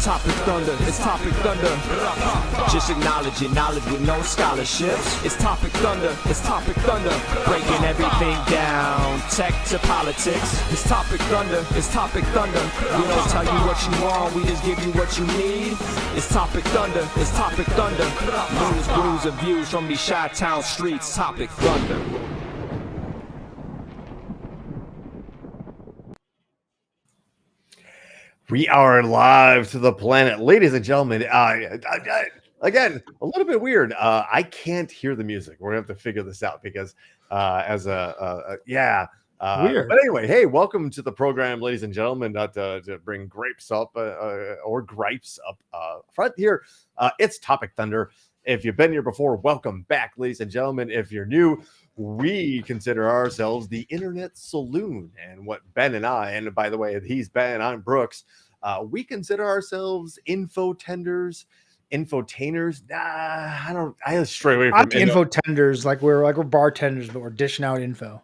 Topic Thunder, it's Topic Thunder. Just acknowledge it, knowledge with no scholarships. It's Topic Thunder, it's Topic Thunder. Breaking everything down, tech to politics. It's Topic Thunder, it's Topic Thunder. We don't tell you what you want, we just give you what you need. It's Topic Thunder, it's Topic Thunder. News, brews, and views from these Chi-Town streets. Topic Thunder. We are live to the planet, ladies and gentlemen. Again, a little bit weird. I can't hear the music. We're gonna have to figure this out because, weird. But anyway, hey, welcome to the program, ladies and gentlemen. Not to bring grapes up or gripes up front here. It's Topic Thunder. If you've been here before, welcome back, ladies and gentlemen. If you're new, we consider ourselves the Internet Saloon, and what Ben and I, and by the way, he's Ben, I'm Brooks. We consider ourselves infotainers. I stray away from infotenders. Like we're bartenders, but we're dishing out info.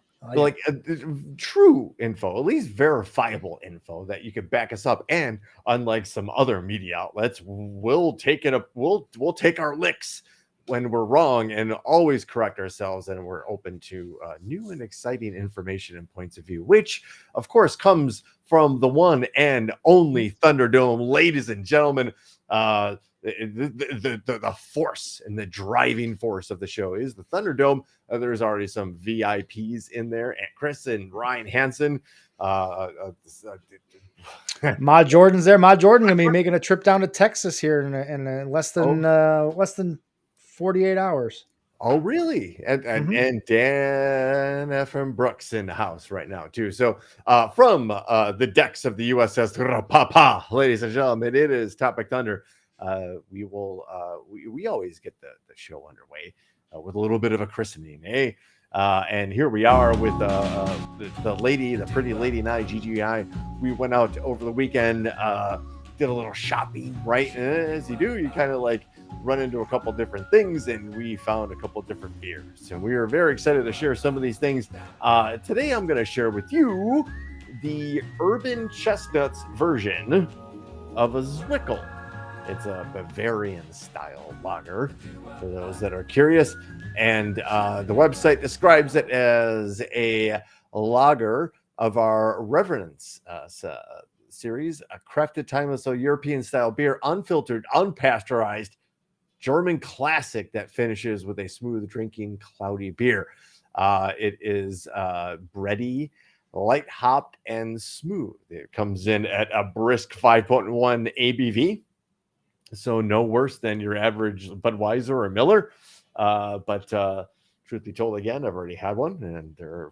True info, at least verifiable info that you can back us up. And unlike some other media outlets, we'll take our licks when we're wrong and always correct ourselves, and we're open to new and exciting information and points of view, which of course comes from the one and only Thunderdome, ladies and gentlemen. The force and the driving force of the show is the Thunderdome. There's already some VIPs in there, and Chris and Ryan Hansen. Ma Jordan's there. Ma Jordan gonna be making a trip down to Texas here in less than 48 hours. Oh, really? And Dan F.M. Brooks in the house right now, too. So from the decks of the USS Papa, ladies and gentlemen, it is Topic Thunder. We always get the show underway with a little bit of a christening, eh? And here we are with the pretty lady and I, GGI. We went out over the weekend, did a little shopping, right? And as you do, you kind of like run into a couple different things, and we found a couple different beers, and we are very excited to share some of these things. Today I'm going to share with you the Urban Chestnuts version of a Zwickel. It's a Bavarian style lager for those that are curious, and the website describes it as a lager of our Reverence series, a crafted timeless European style beer, unfiltered, unpasteurized, German classic that finishes with a smooth drinking, cloudy beer. It is bready, light hopped, and smooth. It comes in at a brisk 5.1 ABV. So no worse than your average Budweiser or Miller. But truth be told, again, I've already had one, and they're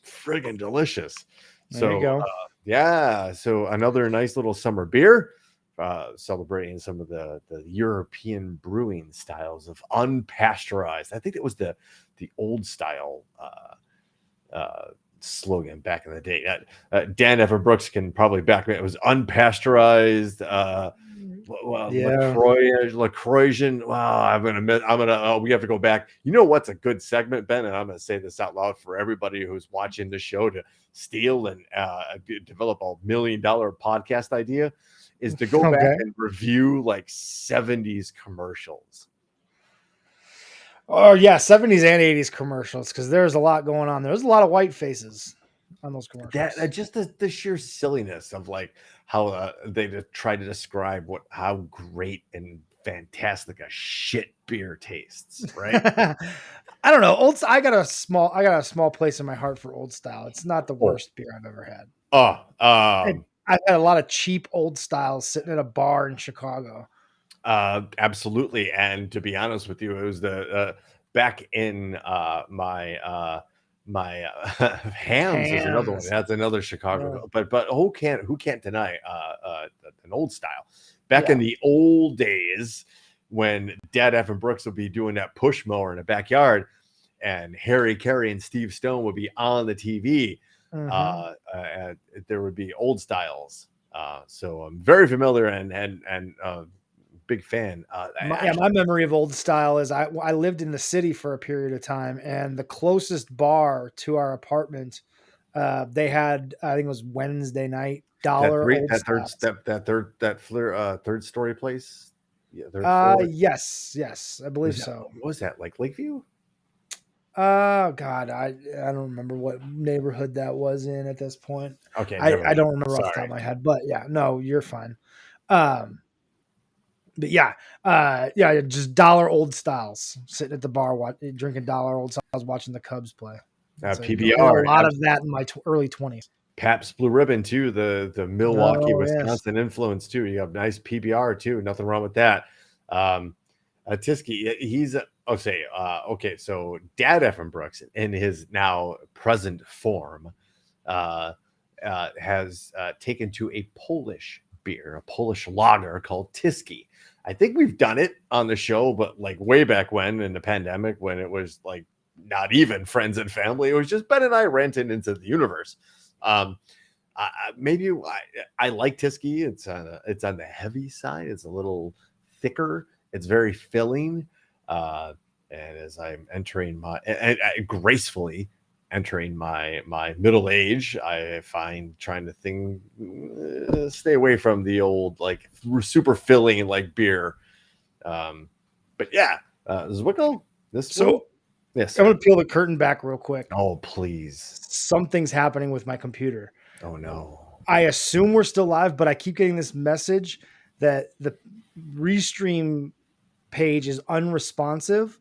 friggin' delicious. There you go. So another nice little summer beer. Celebrating some of the European brewing styles of unpasteurized. I think it was the old style slogan back in the day. Dan Evan Brooks can probably back me. It was unpasteurized. LaCroixan. Wow, we have to go back. You know what's a good segment, Ben? And I'm going to say this out loud for everybody who's watching the show to steal and develop a $1 million podcast idea. Is to go back and review like 70s commercials. Oh yeah, 70s and 80s commercials, because there's a lot going on. There's a lot of white faces on those commercials. That just the sheer silliness of like how they try to describe how great and fantastic a shit beer tastes, right? I don't know. I got a small place in my heart for Old Style. It's not the worst beer I've ever had. I've had a lot of cheap Old Styles sitting at a bar in Chicago. Absolutely. And to be honest with you, it was the back in my Hams is another one. That's another Chicago. Yeah. But who can't deny an Old Style? Back in the old days when Dad F. and Brooks would be doing that push mower in the backyard, and Harry Carey and Steve Stone would be on the TV. There would be Old Styles. So I'm very familiar and big fan. My memory of Old Style is I lived in the city for a period of time, and the closest bar to our apartment They had, I think it was Wednesday night, That dollar three, old that third styles. step, third story place. Yeah, third floor. Yes, I believe so. What was that, like Lakeview? God, I don't remember what neighborhood that was in at this point. Okay, I never mind. don't remember off the top Sorry. of my head, but yeah, no, you're fine. But yeah, just dollar old styles, sitting at the bar, drinking dollar old styles, watching the Cubs play. So, you know, I did PBR. a lot of that in my early 20s. Pabst Blue Ribbon too. The Milwaukee, Oh, yes. Wisconsin influence too. You have nice PBR too. Nothing wrong with that. Tiski, he's okay. So Dad Ephraim Brooks, in his now present form, has taken to a Polish beer, a Polish lager called Tiski. I think we've done it on the show, but like way back when in the pandemic, when it was like not even friends and family, it was just Ben and I ranting into the universe. Maybe I like Tiski. It's on the heavy side. It's a little thicker. It's very filling. And as I'm entering gracefully entering my middle age, I find trying to stay away from the old like super filling like beer. But yeah, Zwickel. Yes, I'm going to peel the curtain back real quick. Oh, please. Something's happening with my computer. Oh, no. I assume we're still live, but I keep getting this message that the restream page is unresponsive.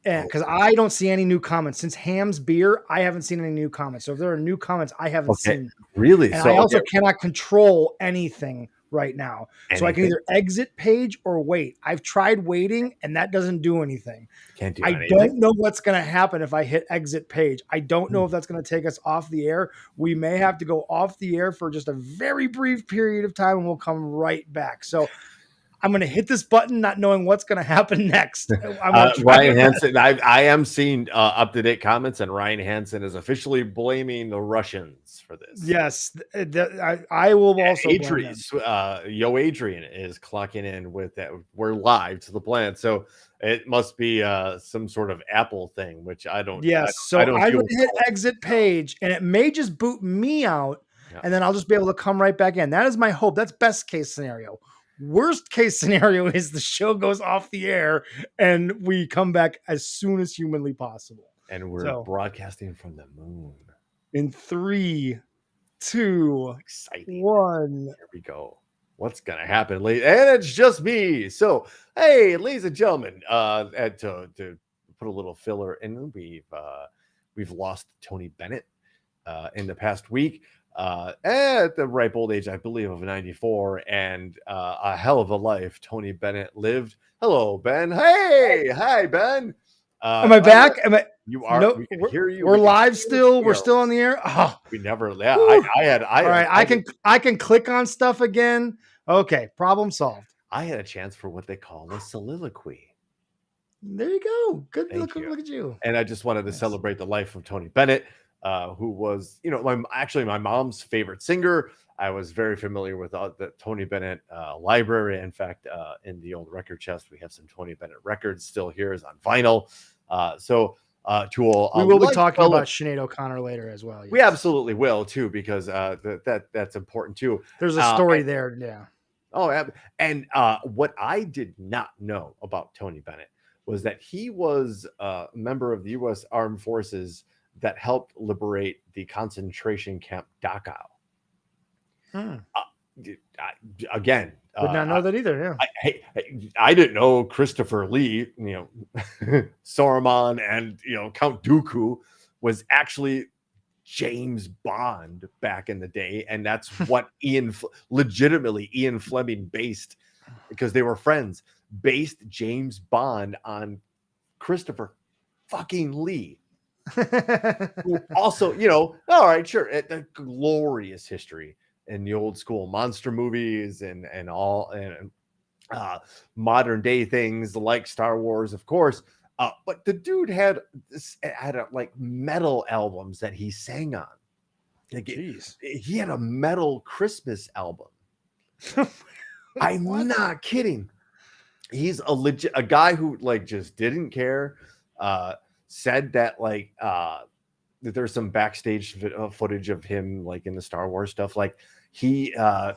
And because I don't see any new comments since Ham's beer, I haven't seen any new comments. So if there are new comments, I haven't seen them. Really? And I also cannot control anything right now. So I can either exit page or wait. I've tried waiting and that doesn't do anything. Can't do anything. I don't know what's going to happen if I hit exit page. I don't know if that's going to take us off the air. We may have to go off the air for just a very brief period of time and we'll come right back. So I'm going to hit this button, not knowing what's going to happen next. Ryan Hansen, I am seeing up-to-date comments, and Ryan Hansen is officially blaming the Russians for this. Yes, I will also. Adrian is clocking in with that. We're live to the planet, so it must be some sort of Apple thing, which I don't. Yes, I'm going to hit exit page, and it may just boot me out, and then I'll just be able to come right back in. That is my hope. That's best case scenario. Worst case scenario is the show goes off the air and we come back as soon as humanly possible. And we're broadcasting from the moon. In 3, 2, 1. Here we go. What's going to happen, ladies? And it's just me. So, hey, ladies and gentlemen, to put a little filler in, we've lost Tony Bennett in the past week. At the ripe old age, I believe, of 94, and a hell of a life Tony Bennett lived. Hello, Ben. Hey, hi, Ben. Am I back? You are. No, we can hear you. We're live still. We're still on the air. Oh, we never. Yeah, all right. I can click on stuff again. Okay, problem solved. I had a chance for what they call a soliloquy. There you go. Good. Look at you. And I just wanted to celebrate the life of Tony Bennett. Who was, my mom's favorite singer. I was very familiar with the Tony Bennett library. In fact, in the old record chest, we have some Tony Bennett records still here is on vinyl. We will be talking about Sinead O'Connor later as well. Yes. We absolutely will too, because that's important too. There's a story there. Yeah. Oh, and what I did not know about Tony Bennett was that he was a member of the U.S. Armed Forces that helped liberate the concentration camp Dachau. Again, would not know that either. Yeah, I didn't know Christopher Lee, Saruman, and Count Dooku was actually James Bond back in the day, and that's what Ian Fleming based, because they were friends, based James Bond on Christopher fucking Lee. Also, all right, sure, the glorious history in the old school monster movies and modern day things like Star Wars, of course. But the dude had like metal albums that he sang on. Like, he had a metal Christmas album. I'm not kidding. He's a guy who like just didn't care. Said that like there's some backstage footage of him like in the Star Wars stuff. Like he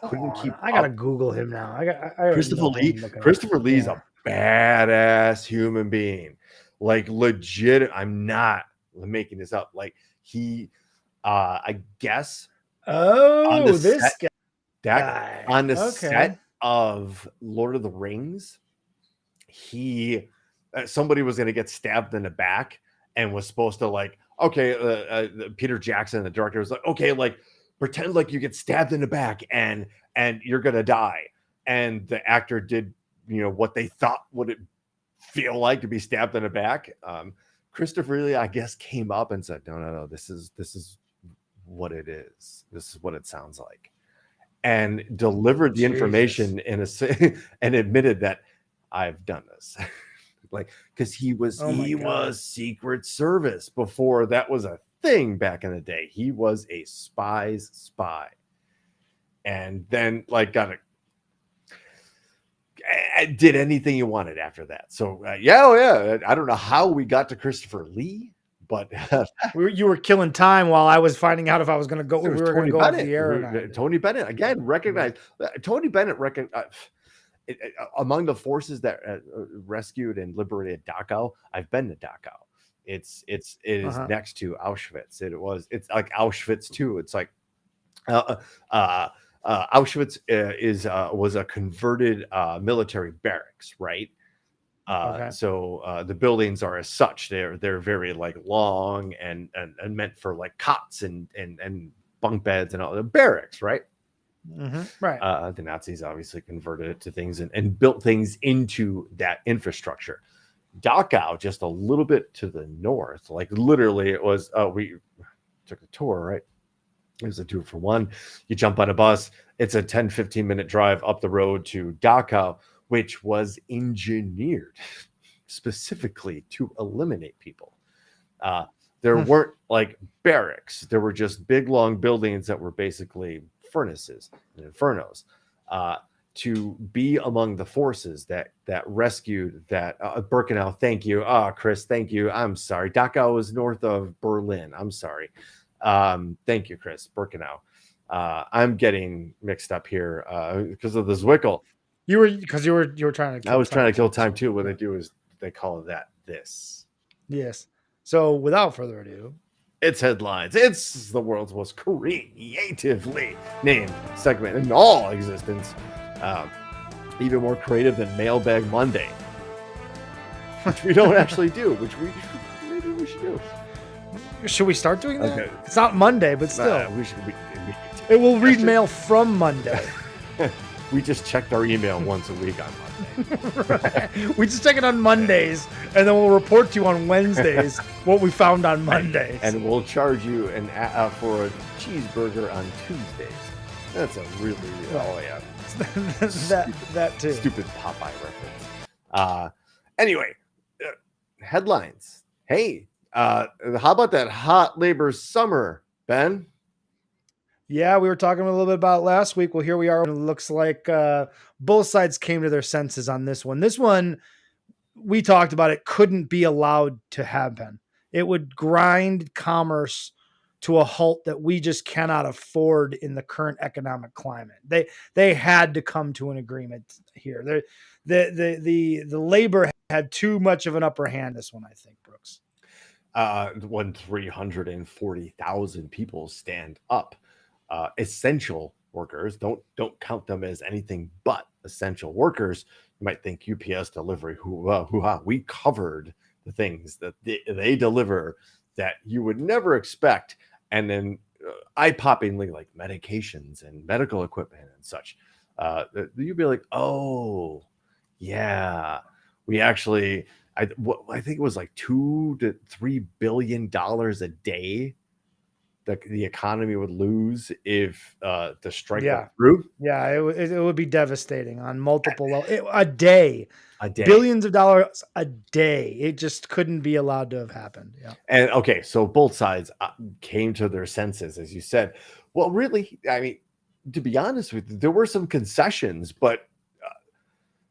couldn't keep. I gotta Google him now. Christopher Lee. Christopher Lee's a badass human being. Like legit. I'm not making this up. Like he, I guess. Oh, this guy. On the set of Lord of the Rings, he somebody was going to get stabbed in the back and was supposed to like, okay, Peter Jackson, the director, was like, okay, like pretend like you get stabbed in the back and you're going to die. And the actor did, what they thought would it feel like to be stabbed in the back. Christopher Lee, I guess, came up and said, no, this is what it is. This is what it sounds like. And delivered the information and admitted that I've done this. Like, because he was Secret Service before that was a thing back in the day. He was a spy's spy. And then did anything you wanted after that. So I don't know how we got to Christopher Lee, but you were killing time while I was finding out if I was going to go. We were going to go off the air or not. Tony Bennett again recognized. Tony Bennett among the forces that rescued and liberated Dachau. I've been to Dachau. It is next to Auschwitz. It's like Auschwitz too. It's like Auschwitz was a converted military barracks, right? So the buildings are as such. They're very like long and meant for like cots and bunk beds and all the barracks, right? Right. The Nazis obviously converted it to things and built things into that infrastructure. Dachau, just a little bit to the north, like literally it was. We took a tour, right? It was a 2-for-1. You jump on a bus. It's a 10-15 minute drive up the road to Dachau, which was engineered specifically to eliminate people. There weren't like barracks. There were just big, long buildings that were basically furnaces and infernos. To be among the forces that rescued that Birkenau. Thank you. Chris, thank you. I'm sorry. Dachau was north of Berlin. I'm sorry. Thank you, Chris. Birkenau. I'm getting mixed up here because of the Zwickle. You were trying to. I was trying to kill time too. What they do is they call that this. Yes. So without further ado, it's headlines. It's the world's most creatively named segment in all existence. Even more creative than Mailbag Monday, which we don't actually do. Which maybe we should do. Should we start doing that? Okay. It's not Monday, but still, it will read mail from Monday. We just checked our email once a week on Monday. Right. We just check it on Mondays, and then we'll report to you on Wednesdays what we found on Mondays. And we'll charge you for a cheeseburger on Tuesdays. That's a really that too. Stupid Popeye reference. Anyway, headlines. Hey, how about that hot labor summer, Ben? Yeah, we were talking a little bit about it last week. Well, here we are. It looks like both sides came to their senses on this one. This one, we talked about it, couldn't be allowed to happen. It would grind commerce to a halt that we just cannot afford in the current economic climate. They had to come to an agreement here. The labor had too much of an upper hand this one, I think, Brooks. When 340,000 people stand up, essential workers, don't count them as anything but essential workers. You might think UPS delivery, we covered the things that they deliver that you would never expect. And then eye-poppingly like medications and medical equipment and such. You'd be like, oh, yeah, we actually, I think it was like $2 to $3 billion a day that the economy would lose if the strike went through. Yeah, it would be devastating on multiple levels. A day. Billions of dollars a day. It just couldn't be allowed to have happened. Yeah. And okay, so both sides came to their senses, as you said. Well, really, I mean, to be honest with you, there were some concessions, but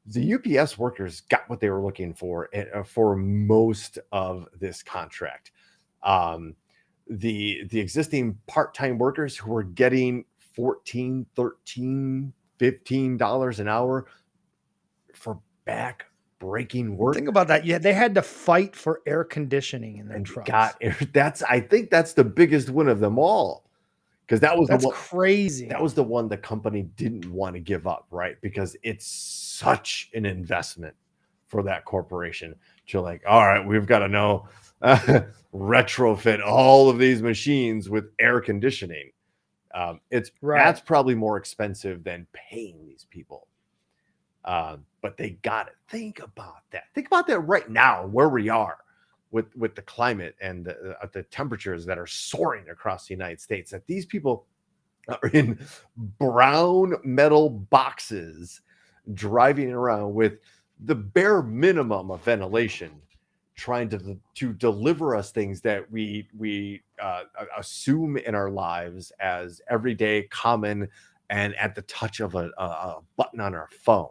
the UPS workers got what they were looking for most of this contract. the existing part-time workers who are getting $14, $13, $15 an hour for back-breaking work. Think about that. Yeah, they had to fight for air conditioning in their trucks. I think that's the biggest win of them all, because that's crazy. That was the one the company didn't want to give up, right? Because it's such an investment for that corporation. You're like, all right, we've got to know retrofit all of these machines with air conditioning. That's probably more expensive than paying these people. But they got it. Think about that. Think about that right now, where we are with the climate and the temperatures that are soaring across the United States, that these people are in brown metal boxes driving around with the bare minimum of ventilation, trying to deliver us things that we assume in our lives as everyday, common, and at the touch of a button on our phone.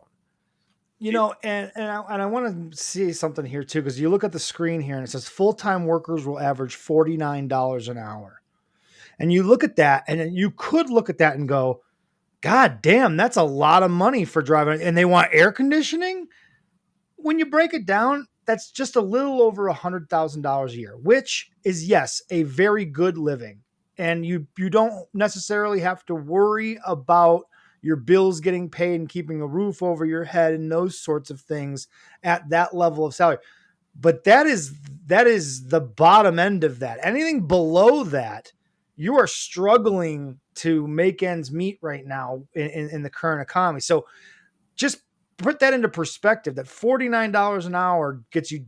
And I want to see something here too, because you look at the screen here and it says full-time workers will average $49 an hour. And you look at that, and you could look at that and go, God damn, that's a lot of money for driving. And they want air conditioning. When you break it down, that's just a little over $100,000 a year, which is, yes, a very good living. And you don't necessarily have to worry about your bills getting paid and keeping a roof over your head and those sorts of things at that level of salary. But that is the bottom end of that. Anything below that, you are struggling to make ends meet right now in the current economy. So just put that into perspective, that $49 an hour gets you,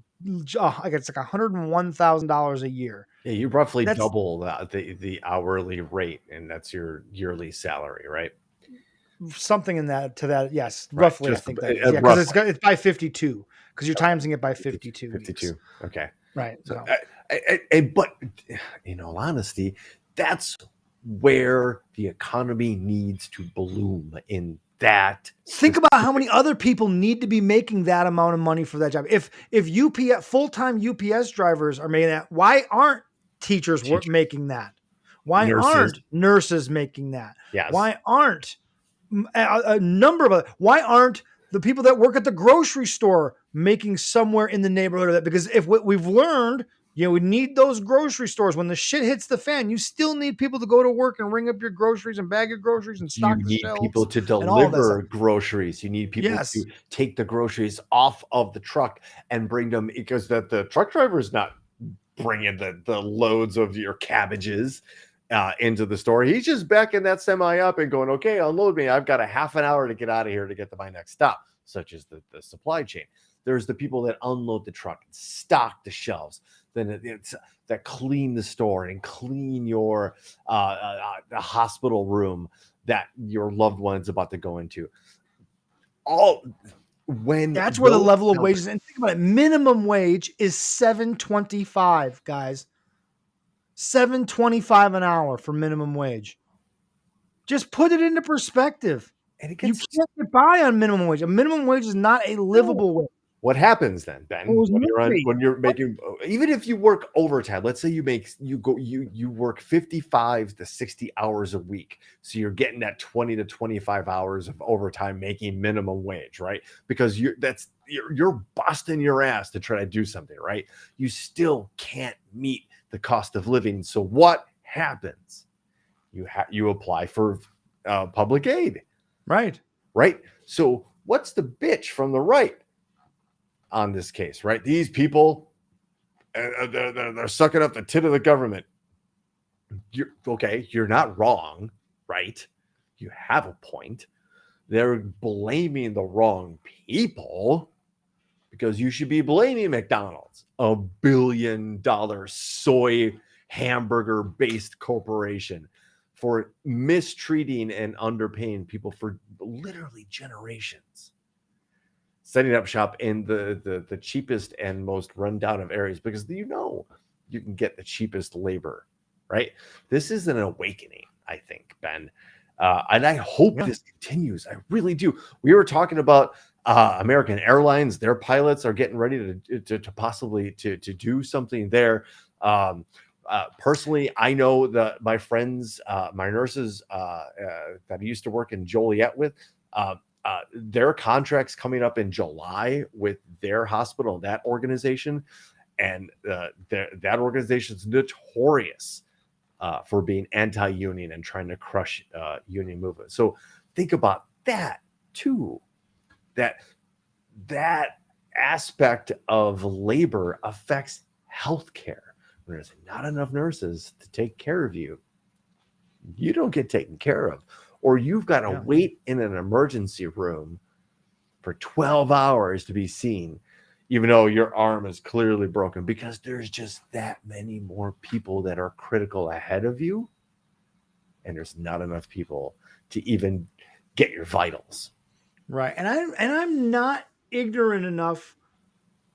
I guess, like $101,000 a year. Yeah, you roughly double the hourly rate, and that's your yearly salary, right? Something in that to that, yes, roughly. I think that, yeah, because it's by 52, because you're timesing it by 52. 52. Weeks. Okay, right. So, but in all honesty, that's where the economy needs to bloom. In that, think about how many other people need to be making that amount of money for that job. If UPS full-time UPS drivers are making that, why aren't teachers making that? Why aren't nurses making that? Yes. Why aren't a number of why aren't the people that work at the grocery store making somewhere in the neighborhood of that? Because if what we've learned, we need those grocery stores. When the shit hits the fan, you still need people to go to work and ring up your groceries and bag your groceries and stock the shelves. You need people to deliver groceries. You need people to take the groceries off of the truck and bring them, because the truck driver is not bringing the loads of your cabbages into the store. He's just backing that semi up and going, okay, unload me. I've got a half an hour to get out of here to get to my next stop, such as the supply chain. There's the people that unload the truck and stock the shelves. Then it's that clean the store and clean your the hospital room that your loved one's about to go into. That's where the level of wages, and think about it, minimum wage is $7.25, guys. $7.25 an hour for minimum wage. Just put it into perspective. And you can't get by on minimum wage. A minimum wage is not a livable wage. What happens then, Ben? When you're making, even if you work overtime, let's say you work 55 to 60 hours a week, so you're getting that 20 to 25 hours of overtime, making minimum wage, right? Because you're busting your ass to try to do something, right? You still can't meet the cost of living. So what happens? You apply for public aid, right? So what's the bitch from the right on this case, right? These people, they're sucking up the tit of the government. You're not wrong, right? You have a point. They're blaming the wrong people, because you should be blaming McDonald's, $1 billion soy hamburger-based corporation, for mistreating and underpaying people for literally generations, setting up shop in the cheapest and most rundown of areas, because you can get the cheapest labor, right? This is an awakening, I think, Ben. And I hope this continues. I really do. We were talking about American Airlines. Their pilots are getting ready to possibly to do something there. Personally, I know that my friends, my nurses that I used to work in Joliet with, their contracts coming up in July with their hospital, that organization, and that organization is notorious for being anti-union and trying to crush union movement. So think about that too. That aspect of labor affects healthcare. When there's not enough nurses to take care of you, you don't get taken care of, or you've got to wait in an emergency room for 12 hours to be seen, even though your arm is clearly broken, because there's just that many more people that are critical ahead of you, and there's not enough people to even get your vitals. Right. And I'm not ignorant enough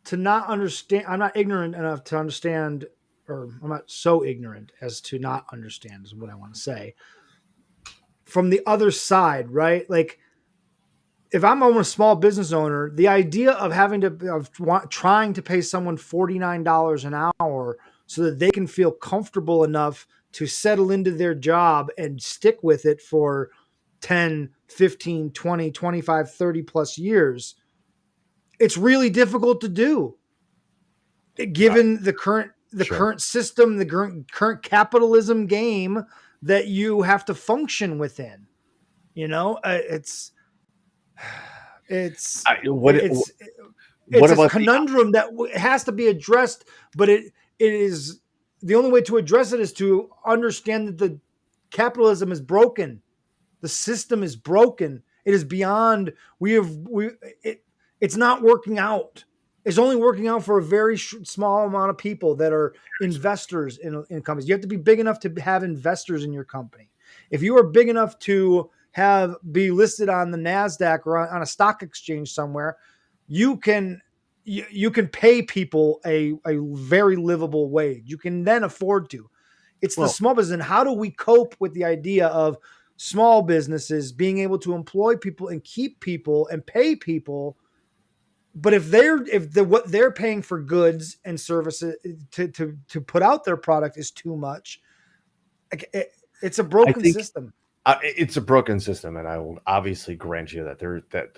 to not understand. I'm not ignorant enough to understand, or I'm not so ignorant as to not understand is what I want to say. From the other side, right? Like, if I'm a small business owner, the idea of trying to pay someone $49 an hour so that they can feel comfortable enough to settle into their job and stick with it for 10, 15, 20, 25, 30 plus years, it's really difficult to do. Given the current system, the current capitalism game that you have to function within. It's a conundrum that has to be addressed, but it is the only way to address it is to understand that the capitalism is broken. The system is broken. It is beyond, it's not working out. It's only working out for a very small amount of people that are investors in companies. You have to be big enough to have investors in your company. If you are big enough to be listed on the NASDAQ or on a stock exchange somewhere, you can pay people a very livable wage. You can then afford to. It's the small business. And how do we cope with the idea of small businesses being able to employ people and keep people and pay people? But if what they're paying for goods and services to put out their product is too much, it's a broken system. It's a broken system, and I will obviously grant you that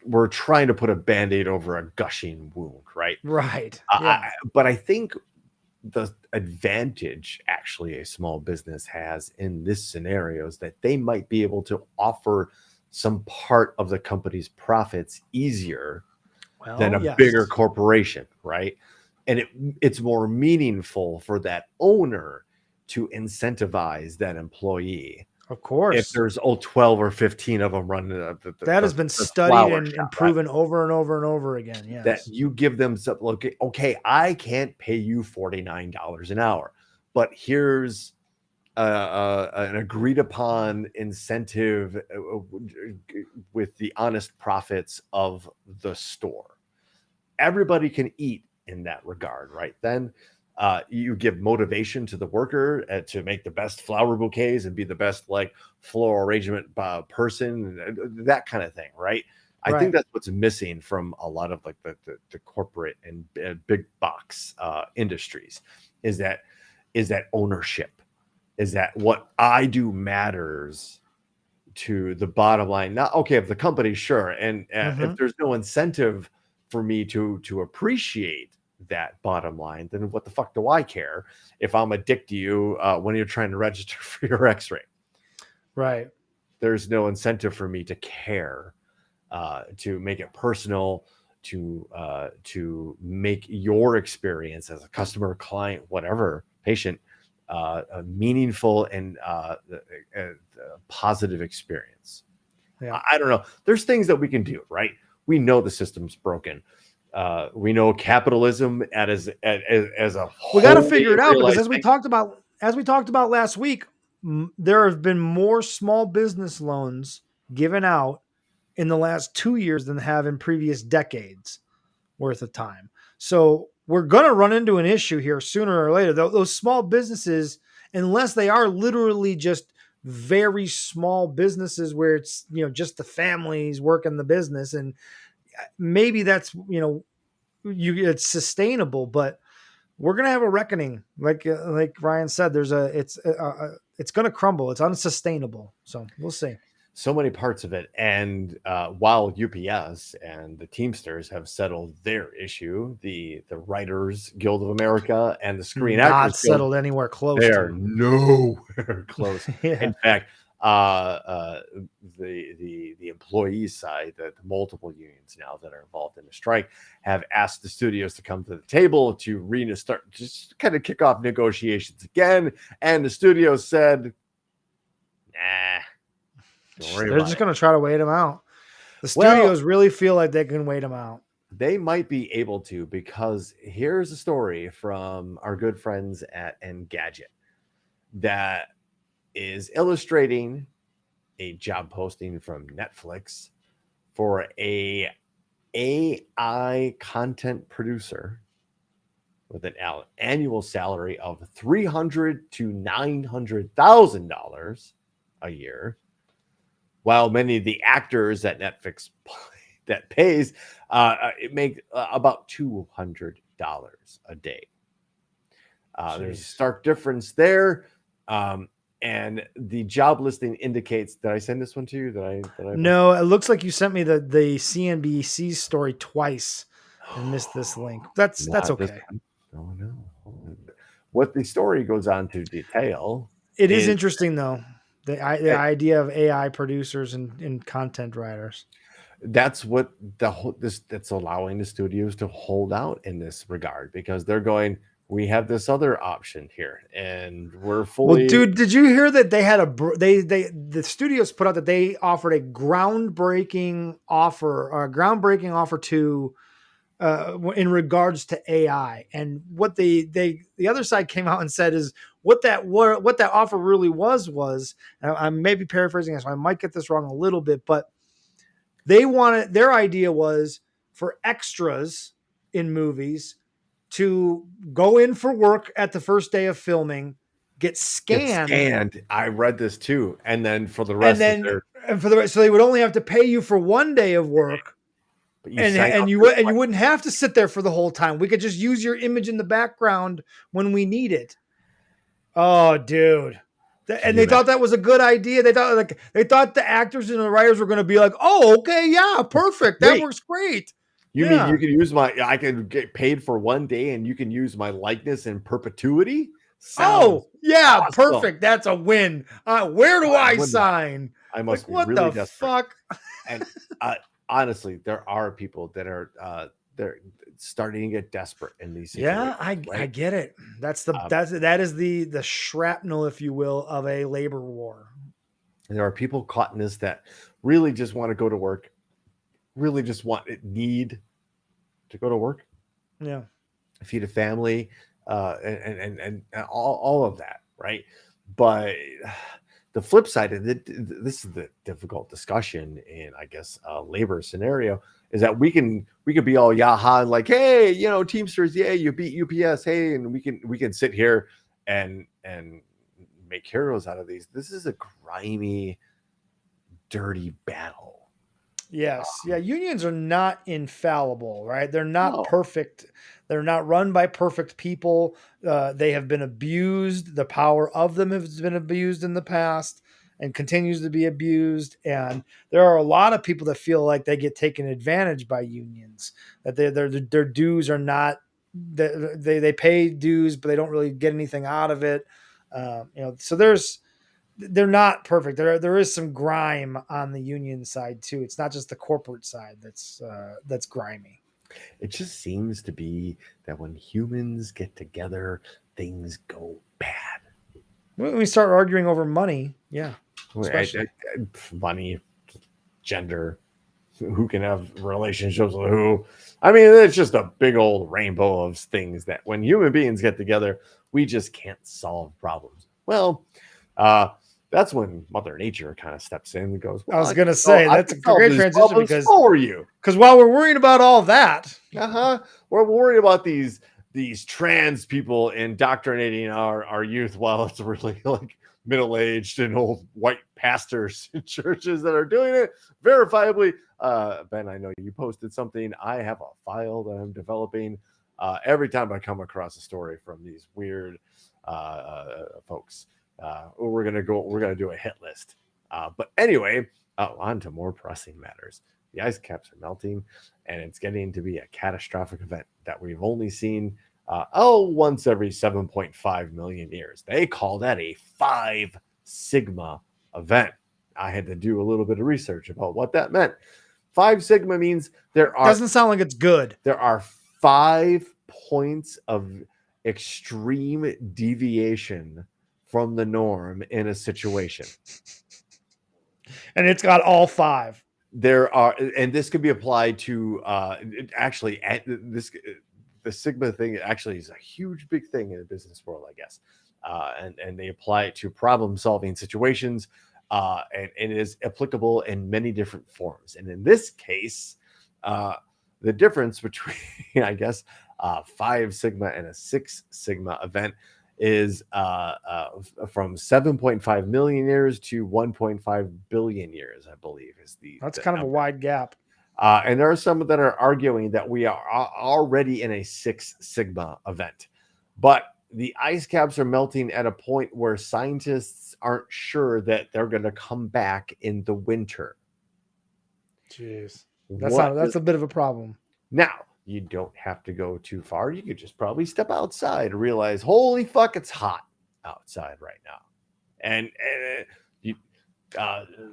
we're trying to put a Band-Aid over a gushing wound, right? Right. But I think the advantage actually a small business has in this scenario is that they might be able to offer some part of the company's profits easier than a bigger corporation, right? And it's more meaningful for that owner to incentivize that employee. Of course. If there's 12 or 15 of them running that has been studied and proven over and over and over again. Yes. That you give them something, okay, I can't pay you $49 an hour, but here's an agreed upon incentive with the honest profits of the store. Everybody can eat in that regard, right? Then you give motivation to the worker to make the best flower bouquets and be the best floral arrangement person, that kind of thing, right? I think that's what's missing from a lot of the corporate and big box industries is that ownership, is that what I do matters to the bottom line. Not okay if the company, sure, and if there's no incentive for me to appreciate that bottom line, then what the fuck do I care if I'm a dick to you when you're trying to register for your x-ray? Right. There's no incentive for me to care, to make it personal, to make your experience as a customer, client, whatever, patient, a meaningful and a positive experience. I don't know. There's things that we can do, right? We know the system's broken. We know capitalism as a whole. We got to figure it out because as we talked about last week, there have been more small business loans given out in the last 2 years than have in previous decades worth of time. So we're going to run into an issue here sooner or later. Those small businesses, unless they are literally just very small businesses where it's, just the families working the business, and maybe that's, it's sustainable, but we're gonna have a reckoning. Like Ryan said, it's gonna crumble. It's unsustainable. So we'll see. So many parts of it. And while UPS and the Teamsters have settled their issue, the Writers Guild of America and the Screen Not Actors settled Guild, anywhere close. they are nowhere close. Yeah. In fact, the employees side, the multiple unions now that are involved in the strike, have asked the studios to come to the table to start, just kind of kick off negotiations again. And the studios said, nah. They're just going to try to wait them out. The studios really feel like they can wait them out. They might be able to, because here's a story from our good friends at Engadget that is illustrating a job posting from Netflix for a AI content producer with an annual salary of $300,000 to $900,000 a year. While many of the actors that Netflix that pays, it makes about $200 a day. There's a stark difference there. And the job listing indicates, did I send this one to you? No, it looks like you sent me the CNBC story twice and missed this link. That's okay. Oh no. What the story goes on to detail. It is interesting though. The idea of AI producers and content writers. That's what that's allowing the studios to hold out in this regard, because they're going, we have this other option here, and we're fully. Well, dude, did you hear that they had the studios put out that they offered a groundbreaking offer to in regards to AI, and what the other side came out and said is what that offer really was, and I'm maybe paraphrasing this, so I might get this wrong a little bit, but their idea was for extras in movies to go in for work at the first day of filming, get scanned. I read this too, and then for the rest, so they would only have to pay you for 1 day of work. And you wouldn't have to sit there for the whole time. We could just use your image in the background when we need it. Oh, dude. And they thought that was a good idea. They thought the actors and the writers were going to be like, oh, okay, yeah, perfect. That works great. Mean you can I can get paid for 1 day and you can use my likeness in perpetuity? Awesome. Perfect. That's a win. Where do I sign? I must be really desperate. Fuck? And honestly, there are people that are they're starting to get desperate in these situations. Yeah, I get it. That is the shrapnel, if you will, of a labor war. And there are people caught in this that really just want to go to work, really just need to go to work. Yeah. Feed a family, and all of that, right? But the flip side of it, this is the difficult discussion in, I guess, a labor scenario, is that we could be all yaha and like, hey, Teamsters, yeah, you beat UPS, hey, and we can sit here and make heroes out of these. This is a grimy, dirty battle. Yes. Yeah. Unions are not infallible, right? They're not perfect. They're not run by perfect people. They have been abused. The power of them has been abused in the past and continues to be abused. And there are a lot of people that feel like they get taken advantage by unions, that their dues are not, they pay dues, but they don't really get anything out of it. So they're not perfect. There is some grime on the union side too. It's not just the corporate side that's grimy. It just seems to be that when humans get together, things go bad. When we start arguing over money, yeah, money, gender, who can have relationships with who. I mean, it's just a big old rainbow of things that when human beings get together, we just can't solve problems. Well, that's when Mother Nature kind of steps in and goes, well, I was going to say, that's a great transition because while we're worrying about all that, we're worried about these trans people indoctrinating our youth, while it's really like middle-aged and old white pastors in churches that are doing it verifiably. Ben, I know you posted something. I have a file that I'm developing every time I come across a story from these weird folks. We're gonna do a hit list. But anyway, on to more pressing matters. The ice caps are melting, and it's getting to be a catastrophic event that we've only seen once every 7.5 million years. They call that a 5 sigma event. I had to do a little bit of research about what that meant. 5 sigma means doesn't sound like it's good. There are 5 points of extreme deviation from the norm in a situation. And it's got all 5. There are, and this could be applied to the sigma thing actually is a huge big thing in the business world, I guess. And they apply it to problem solving situations, and it is applicable in many different forms. And in this case, the difference between, I guess, 5 sigma and a 6 sigma event is from 7.5 million years to 1.5 billion years, I believe. That's kind of a wide gap. And there are some that are arguing that we are already in a 6 sigma event. But the ice caps are melting at a point where scientists aren't sure that they're going to come back in the winter. Jeez. That's a bit of a problem. Now, you don't have to go too far. You could just probably step outside and realize, holy fuck, it's hot outside right now. And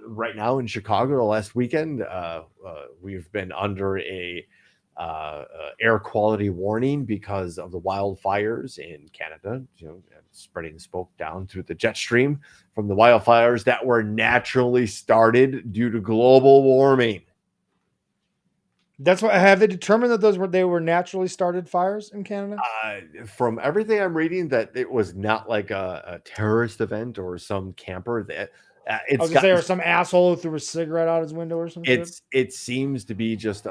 right now in Chicago, last weekend, we've been under a air quality warning because of the wildfires in Canada, spreading smoke down through the jet stream from the wildfires that were naturally started due to global warming. That's what have they determined that they were naturally started fires in Canada? From everything I'm reading, that it was not like a terrorist event or some camper that I was gonna say, or some asshole who threw a cigarette out his window or something. It seems to be just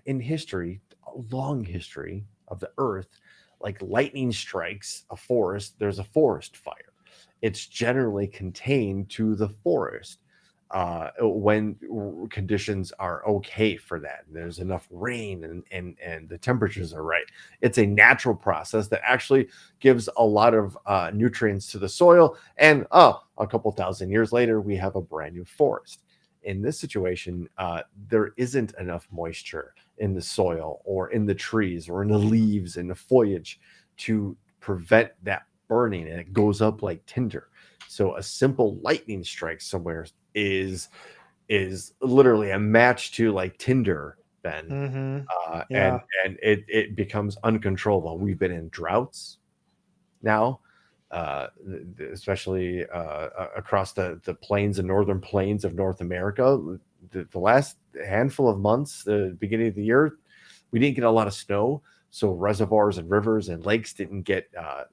in history, a long history of the earth, like lightning strikes a forest, there's a forest fire. It's generally contained to the forest. When conditions are okay for that, there's enough rain and the temperatures are right. It's a natural process that actually gives a lot of nutrients to the soil. And a couple thousand years later, we have a brand new forest. In this situation, there isn't enough moisture in the soil or in the trees or in the leaves and the foliage to prevent that burning, and it goes up like tinder. So a simple lightning strike somewhere is literally a match to like tinder, Ben. Mm-hmm. And it becomes uncontrollable. We've been in droughts now, especially across the plains and northern plains of North America. The last handful of months, the beginning of the year, we didn't get a lot of snow, so reservoirs and rivers and lakes didn't get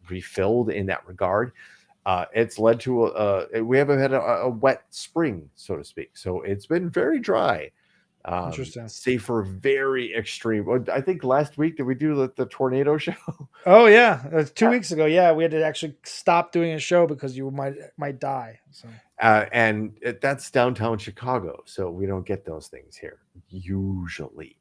refilled in that regard. It's led to we haven't had a wet spring, so to speak. So it's been very dry. Interesting. Save for very extreme. I think last week, did we do the tornado show? Oh yeah, 2 weeks ago. Yeah, we had to actually stop doing a show because you might die. So. And that's downtown Chicago, so we don't get those things here usually.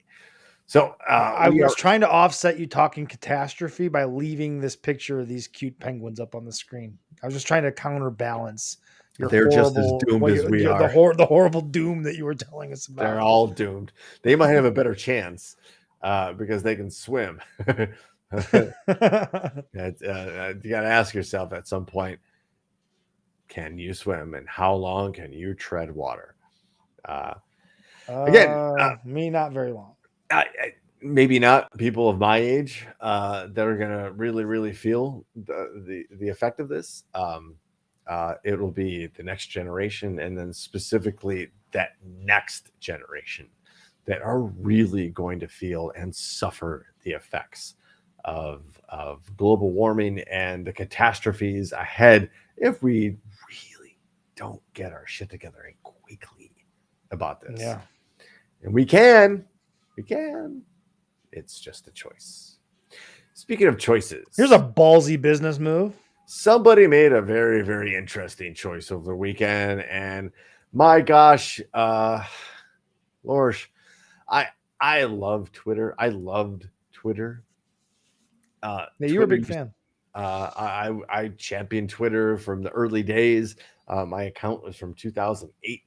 So I was trying to offset you talking catastrophe by leaving this picture of these cute penguins up on the screen. I was just trying to counterbalance. They're just as doomed as we are. The horrible doom that you were telling us about. They're all doomed. They might have a better chance because they can swim. You got to ask yourself at some point, can you swim, and how long can you tread water? Me, not very long. Maybe not people of my age that are going to really feel the effect of this. It'll be the next generation, and then specifically that next generation that are really going to feel and suffer the effects of global warming and the catastrophes ahead if we really don't get our shit together quickly about this. Yeah. And we can. It's just a choice. Speaking of choices, here's a ballsy business move. Somebody made a very, very interesting choice over the weekend, and my gosh, Lorsh, I I love Twitter. I loved Twitter. Yeah, you were a big fan. I championed Twitter from the early days. My account was from 2008,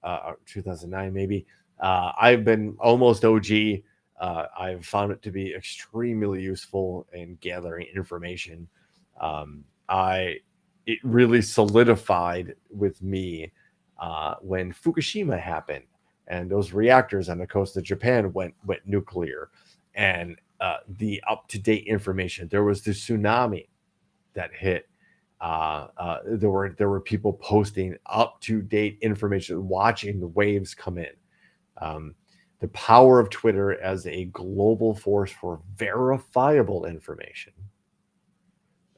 or 2009 maybe. I've been almost OG. I've found it to be extremely useful in gathering information. It really solidified with me when Fukushima happened and those reactors on the coast of Japan went nuclear, and the up-to-date information. There was the tsunami that hit. There were people posting up-to-date information, watching the waves come in. The power of Twitter as a global force for verifiable information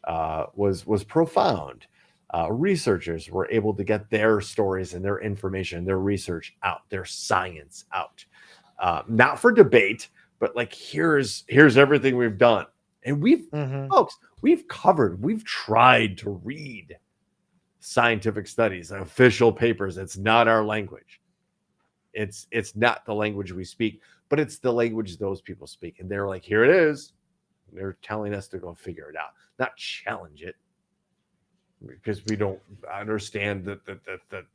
was profound. Researchers were able to get their stories and their information, their research out, their science out, not for debate, but like here's everything we've done, and folks, we've tried to read scientific studies, official papers. It's not our language. It's not the language we speak, but it's the language those people speak, and they're like, here it is. They're telling us to go figure it out, not challenge it, because we don't understand the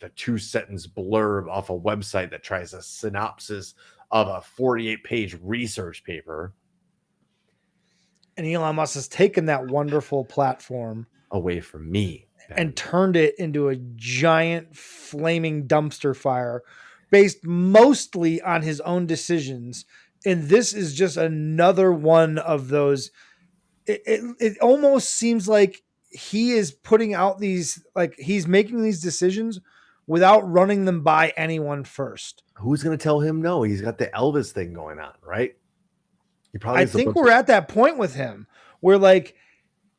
2-sentence blurb off a website that tries a synopsis of a 48-page research paper. And Elon Musk has taken that wonderful platform away from me and turned it into a giant flaming dumpster fire based mostly on his own decisions. And this is just another one of those. It almost seems like he is putting out these, like he's making these decisions without running them by anyone first. Who's going to tell him no? He's got the Elvis thing going on, right? I think we're at that point with him where like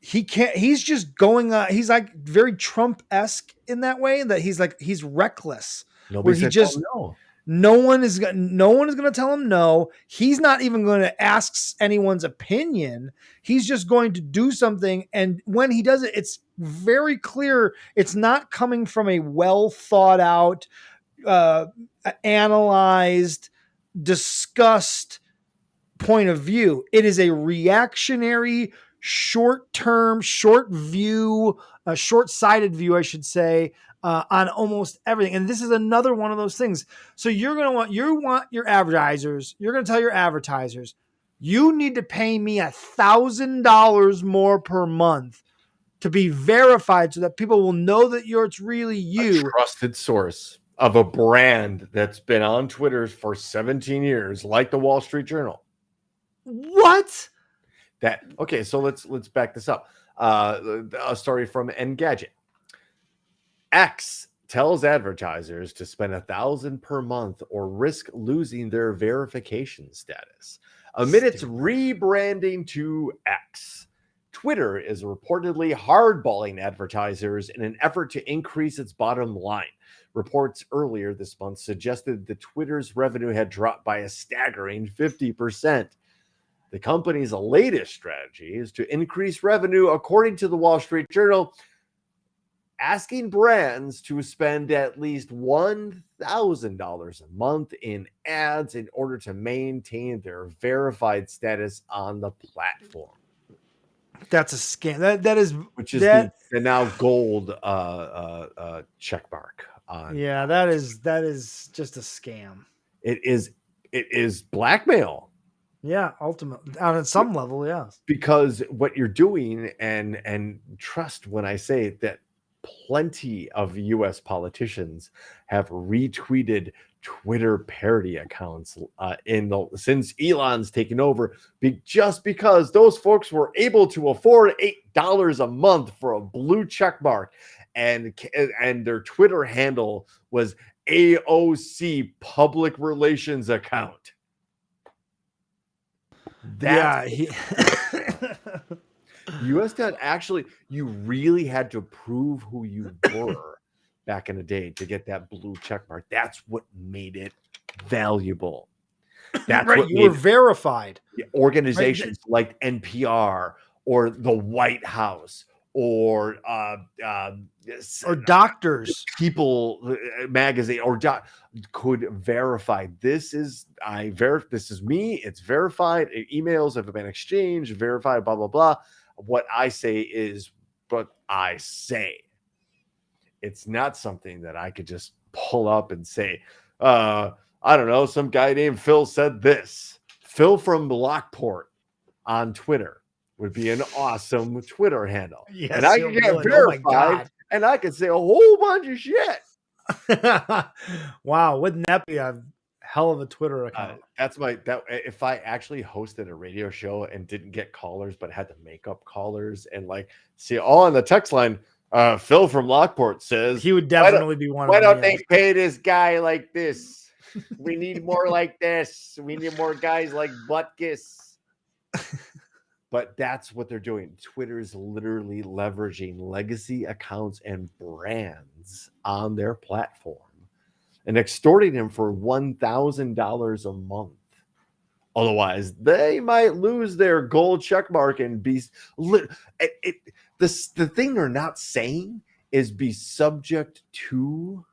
he's just going on. He's like very Trump-esque in that way, that he's reckless. Nobody said no. No one is going to tell him no. He's not even going to ask anyone's opinion. He's just going to do something. And when he does it, it's very clear it's not coming from a well thought out, analyzed, discussed point of view. It is a reactionary, short-term, short-sighted view, I should say, on almost everything. And this is another one of those things. So you're going to want your advertisers, you're going to tell your advertisers, you need to pay me $1,000 more per month to be verified so that people will know that it's really you. A trusted source of a brand that's been on Twitter for 17 years, like the Wall Street Journal. What? Okay, so let's back this up. A story from Engadget. X tells advertisers to spend $1,000 per month or risk losing their verification status. Amid its rebranding to X, Twitter is reportedly hardballing advertisers in an effort to increase its bottom line. Reports earlier this month suggested that Twitter's revenue had dropped by a staggering 50%. The company's latest strategy is to increase revenue, according to the Wall Street Journal, asking brands to spend at least $1,000 a month in ads in order to maintain their verified status on the platform. That's a scam. That is, which is the now gold check mark on. Yeah, that is just a scam. It is blackmail. Yeah, ultimately, on some level, yeah. Because what you're doing, and trust when I say that plenty of U.S. politicians have retweeted Twitter parody accounts since Elon's taken over, just because those folks were able to afford $8 a month for a blue check mark, and their Twitter handle was AOC Public Relations Account. US actually, you really had to prove who you were back in the day to get that blue check mark. That's what made it valuable. That's right. You were verified. Organizations like NPR or the White House or doctors, People magazine, or could verify this is this is me. It's verified. Emails have been exchanged, verified. Blah blah blah. What I say is what I say. It's not something that I could just pull up and say. I don't know. Some guy named Phil said this. Phil from Lockport on Twitter would be an awesome Twitter handle. Yes, and I can get verified, and I can say a whole bunch of shit. Wow, wouldn't that be a hell of a Twitter account? If I actually hosted a radio show and didn't get callers, but had to make up callers and see on the text line, Phil from Lockport says he would definitely be one of them. Why don't they pay this guy like this? We need more like this. We need more guys like Butkus. But that's what they're doing. Twitter is literally leveraging legacy accounts and brands on their platform and extorting them for $1,000 a month. Otherwise, they might lose their gold check mark and be the thing they're not saying is be subject to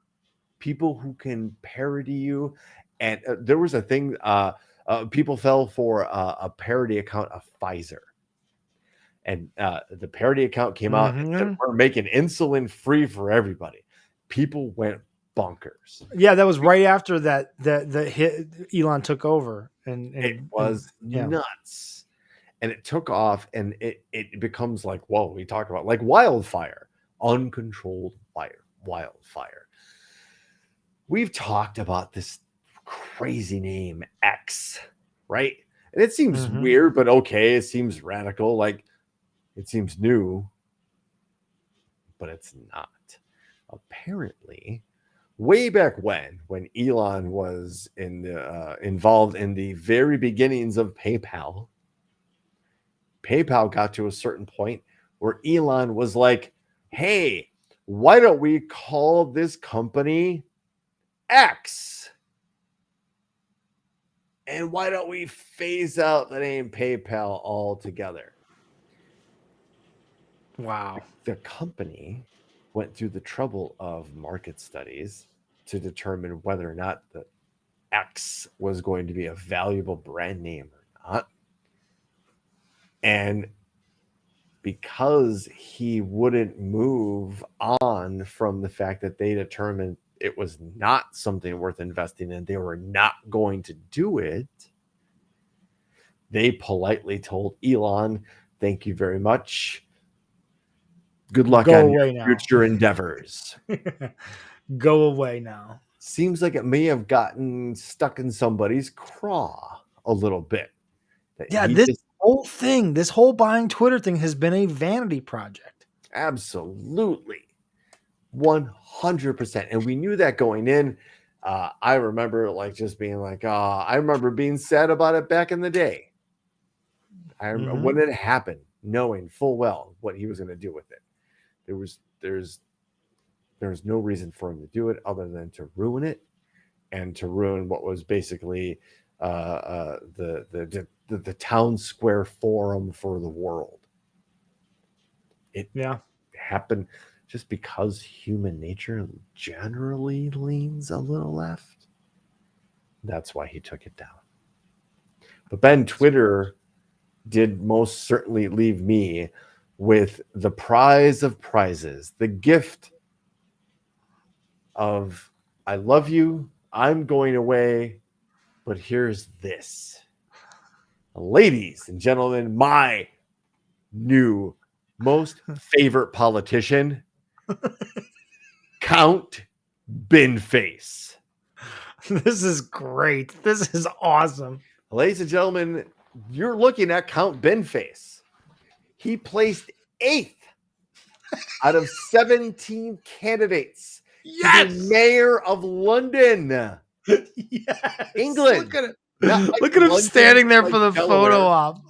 people who can parody you. And there was a thing, people fell for a parody account of Pfizer. And the parody account came out and said, we're making insulin free for everybody. People went bonkers. Yeah, that was right after that hit Elon took over. And it was nuts. And it took off, and it becomes like, whoa, we talk about like wildfire, uncontrolled wildfire. We've talked about this crazy name X, right? And it seems weird, but okay. It seems radical. Like it seems new, but it's not. Apparently, way back when Elon was involved in the very beginnings of PayPal got to a certain point where Elon was like, hey, why don't we call this company X? And why don't we phase out the name PayPal altogether? Wow. The company went through the trouble of market studies to determine whether or not the X was going to be a valuable brand name or not. And because he wouldn't move on from the fact that they determined it was not something worth investing in, they were not going to do it, they politely told Elon, thank you very much. Good luck on your future endeavors. Go away now. Seems like it may have gotten stuck in somebody's craw a little bit. Yeah, this whole buying Twitter thing has been a vanity project. Absolutely. 100%. And we knew that going in. I remember just being like, I remember being sad about it back in the day. I remember when it happened, knowing full well what he was going to do with it. There's no reason for him to do it other than to ruin it and to ruin what was basically the town square forum for the world. It happened just because human nature generally leans a little left. That's why he took it down. But Ben, Twitter did most certainly leave me with the prize of prizes, the gift of, I love you, I'm going away, but here's this. Ladies and gentlemen, my new most favorite politician, Count Benface. This is great. This is awesome. Ladies and gentlemen, you're looking at Count Benface. He placed 8th out of 17 candidates to be mayor of London. Yes. England. Look at it. Look at him standing there for the photo op.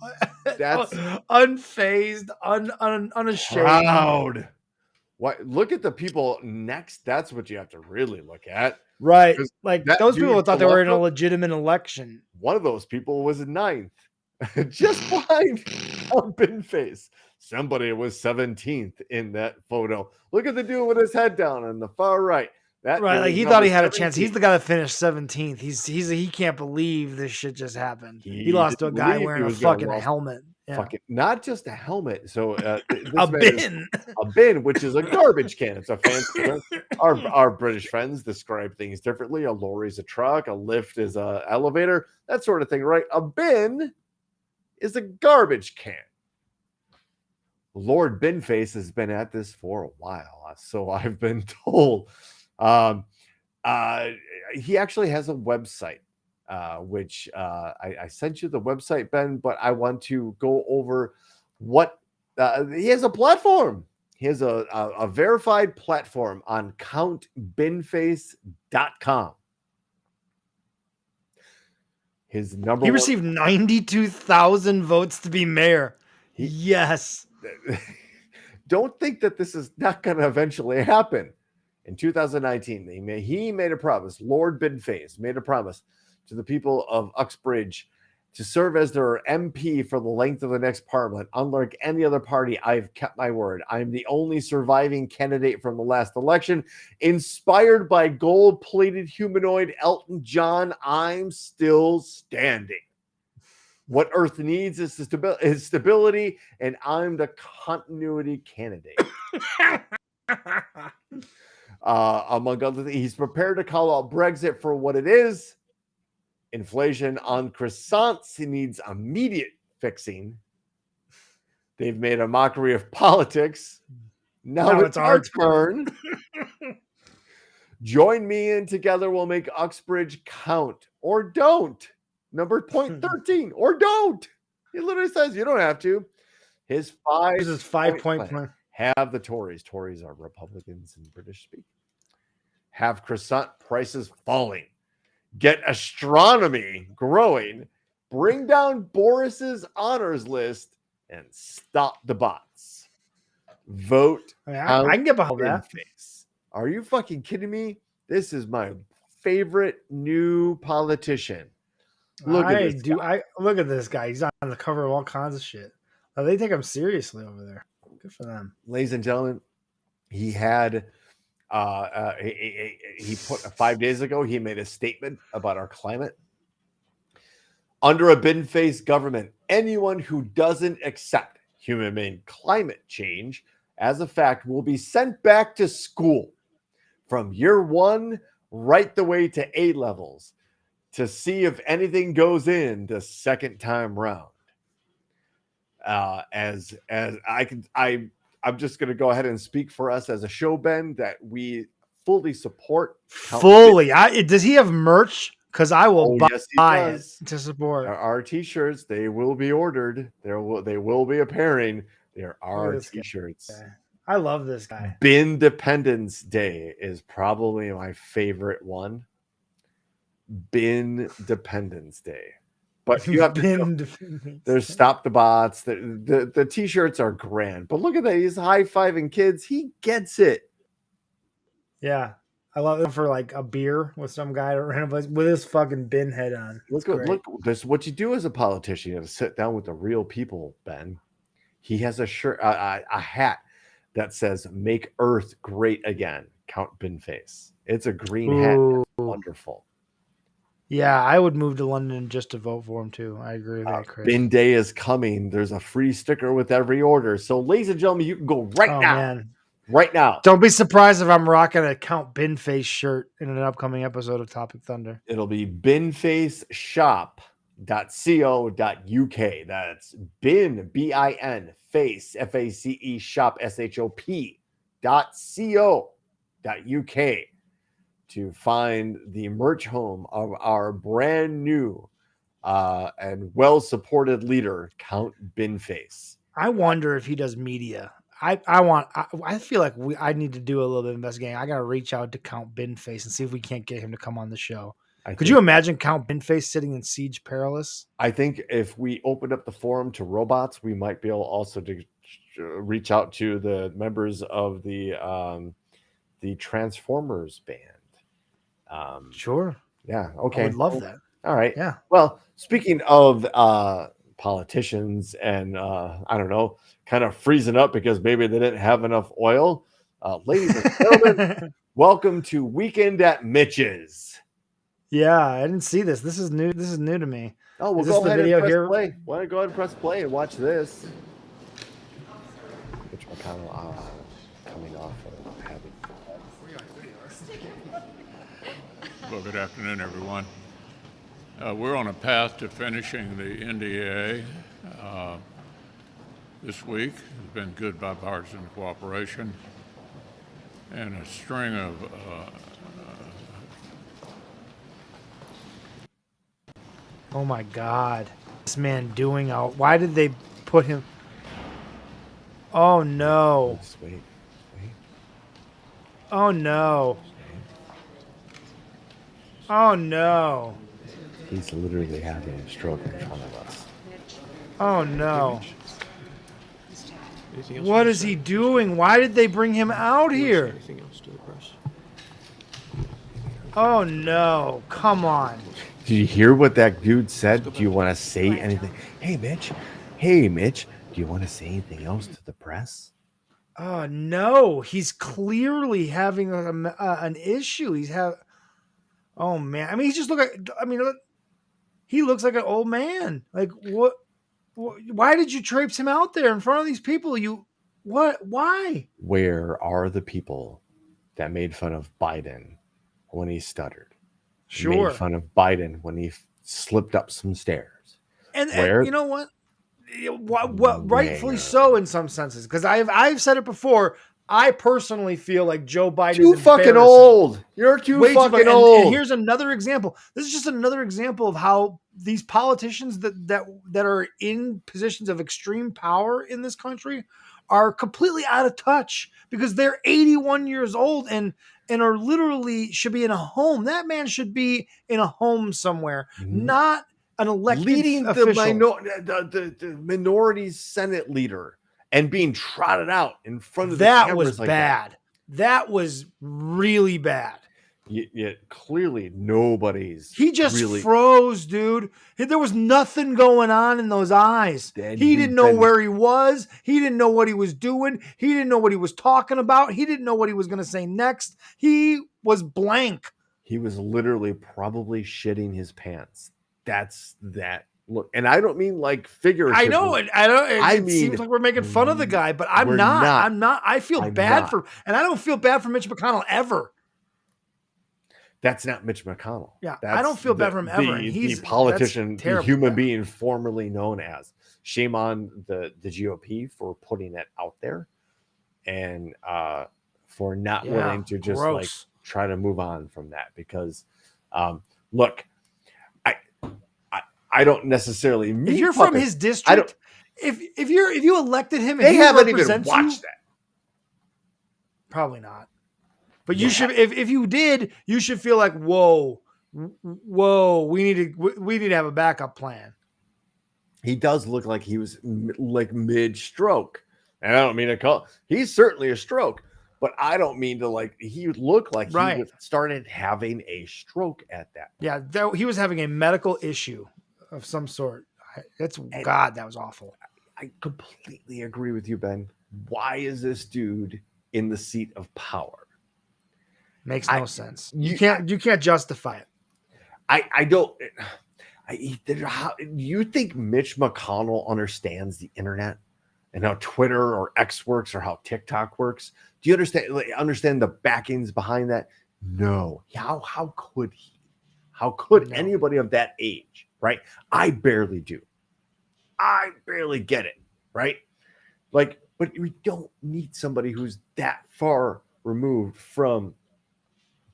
That's unfazed, unashamed. Proud. Look at the people next. That's what you have to really look at. Right. Like those people thought they were in a legitimate election. One of those people was 9th. Just behind Benface. Somebody was 17th in that photo. Look at the dude with his head down on the far right. That Right, like is he thought he had a 17th. chance. He's the guy that finished 17th. He can't believe this shit just happened. He lost to a didn't guy believe he wearing a was gonna fucking lose. helmet. Yeah. Fucking not just a helmet. So A this man is bin. a bin, which is a garbage can. It's a fancy term. Our British friends describe things differently. A lorry's a truck, a lift is a elevator, that sort of thing, right? A bin is a garbage can. Lord Binface has been at this for a while, so I've been told. He actually has a website, which I sent you the website, Ben, but I want to go over what he has a platform. He has a verified platform on countbinface.com. His number He received 92,000 votes to be mayor. Yes. Don't think that this is not going to eventually happen. In 2019, he made a promise. Lord Binface made a promise to the people of Uxbridge to serve as their MP for the length of the next parliament. Unlike any other party, I've kept my word. I'm the only surviving candidate from the last election. Inspired by gold-plated humanoid Elton John, I'm still standing. What Earth needs is stability, and I'm the continuity candidate. Among other things, he's prepared to call out Brexit for what it is. Inflation on croissants, he needs immediate fixing. They've made a mockery of politics. Now it's our turn. Join me and together we'll make Uxbridge count. Or don't. Number point 13. Or don't. He literally says you don't have to. His 5-point plan. Have the Tories. Tories are Republicans in British speak. Have croissant prices falling. Get astronomy growing. Bring down Boris's honors list and stop the bots. Vote. I can get behind that. Are you fucking kidding me? This is my favorite new politician. Look at this guy. He's on the cover of all kinds of shit. They take him seriously over there. Good for them. Ladies and gentlemen, he had he put 5 days ago, he made a statement about our climate. Under a bin-faced government, anyone who doesn't accept human-made climate change as a fact will be sent back to school from year one right the way to A levels to see if anything goes in the second time round. I'm just going to go ahead and speak for us as a show, Ben, that we fully support. Does he have merch? Because I will buy it to support. There are t-shirts. They will be ordered. They will be appearing. There are t-shirts. I love this guy. Bin Dependence Day is probably my favorite one. Bin Dependence Day. But you have to there's stop the bots. The t-shirts are grand. But look at that. He's high-fiving kids. He gets it. Yeah. I love it for like a beer with some guy at a random place with his fucking bin head on. Look, this is what you do as a politician. You have to sit down with the real people, Ben. He has a shirt, a hat that says "Make Earth Great Again." Count Binface. It's a green hat. It's wonderful. Yeah, I would move to London just to vote for him too. I agree with that, Chris. Bin Day is coming. There's a free sticker with every order. So, ladies and gentlemen, you can go right now. Man. Right now. Don't be surprised if I'm rocking a Count Binface shirt in an upcoming episode of Topic Thunder. It'll be binfaceshop.co.uk. That's bin, B-I-N, face, F-A-C-E, shop, shop.co.uk to find the merch home of our brand new and well-supported leader, Count Binface. I wonder if he does media. I feel like I need to do a little bit of investigating. I got to reach out to Count Binface and see if we can't get him to come on the show. Could you imagine Count Binface sitting in Siege Perilous? I think if we opened up the forum to robots, we might be able also to reach out to the members of the Transformers band. Sure. Yeah. Okay. I would love that. All right. Yeah. Well, speaking of politicians and I don't know, kind of freezing up because maybe they didn't have enough oil. Ladies and gentlemen, welcome to Weekend at Mitch's. Yeah, I didn't see this. This is new. This is new to me. Oh, we'll go ahead and press play. Why don't you go ahead and press play and watch this? Mitch McConnell coming off of having. Well, good afternoon, everyone. We're on a path to finishing the NDA this week. It's been good bipartisan cooperation and a string of oh my God, this man doing out. Why did they put him? Oh no! Just wait. Oh no! Oh no! He's literally having a stroke in front of us. Oh no! What is he doing? Why did they bring him out here? Oh no! Come on! Did you hear what that dude said? Do you want to say anything? Hey, Mitch. Do you want to say anything else to the press? Oh no! He's clearly having an issue. Oh man! I mean, he looks like an old man. Like what? Why did you traipse him out there in front of these people? Why? Where are the people that made fun of Biden when he stuttered? Sure. Made fun of Biden when he slipped up some stairs. And you know what? What rightfully so in some senses, because I've said it before. I personally feel like Joe Biden too is fucking old. You're way too fucking old. And here's another example. This is just another example of how these politicians that are in positions of extreme power in this country are completely out of touch because they're 81 years old and are literally should be in a home. That man should be in a home somewhere, not an elected leading official. the minority Senate leader and being trotted out in front of that the cameras was like bad. That was really bad. Yet clearly nobody's. He just froze, dude. There was nothing going on in those eyes. He didn't know where he was. He didn't know what he was doing. He didn't know what he was talking about. He didn't know what he was going to say next. He was blank. He was literally probably shitting his pants. That's that. Look, and I don't mean like figuratively. I know it. It mean, seems like we're making fun of the guy, but I'm not. I feel bad and I don't feel bad for Mitch McConnell ever. That's not Mitch McConnell. Yeah, I don't feel bad for him ever. He's the politician, the human being formerly known as. Shame on the GOP for putting it out there and for not willing to just like try to move on from that. Because look, I don't necessarily mean if you're from his district, if you elected him, and they haven't even watched that. Probably not. But you should, if you did, you should feel like, whoa, we need to have a backup plan. He does look like he was like mid-stroke, and I don't mean to call. He's certainly a stroke, but I don't mean to like. He looked like he started having a stroke at that point. Yeah, he was having a medical issue of some sort. God, that was awful. I completely agree with you, Ben. Why is this dude in the seat of power? Makes no sense. You can't justify it. I don't. You think Mitch McConnell understands the internet and how Twitter or X works or how TikTok works? Do you understand the backings behind that? No. How could he? How could anybody of that age? Right? I barely do. I barely get it. Right? Like, but we don't need somebody who's that far removed from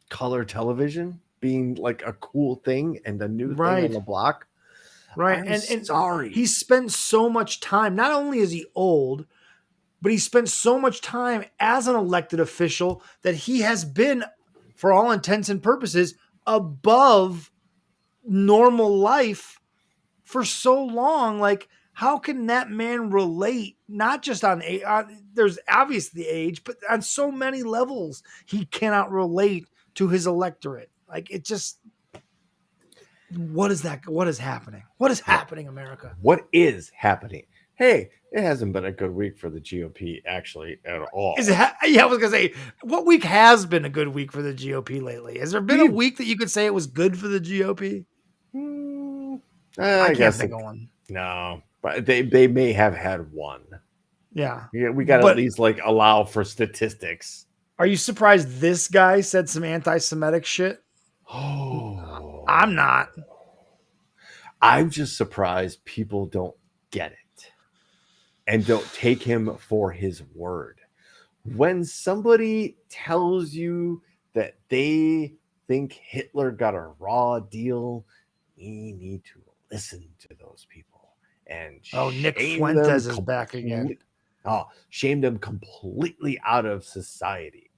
color television being like a cool thing and a new thing on the block. Right. And sorry. He spent so much time. Not only is he old, but he spent so much time as an elected official that he has been, for all intents and purposes, above normal life for so long. Like, how can that man relate? Not just on there's obviously age, but on so many levels, he cannot relate to his electorate. Like, it just What is that? What is happening? What is happening, America? What is happening? Hey, it hasn't been a good week for the GOP actually at all. Is it? Yeah, I was gonna say, what week has been a good week for the GOP lately? Has there been a week that you could say it was good for the GOP? I can't guess think of one. No, but they may have had one. Yeah, we got to at least like allow for statistics. Are you surprised this guy said some anti-Semitic shit? Oh, I'm not. I'm just surprised people don't get it and don't take him for his word. When somebody tells you that they think Hitler got a raw deal, we need to listen to those people and Nick Fuentes is back again. Shame them completely out of society.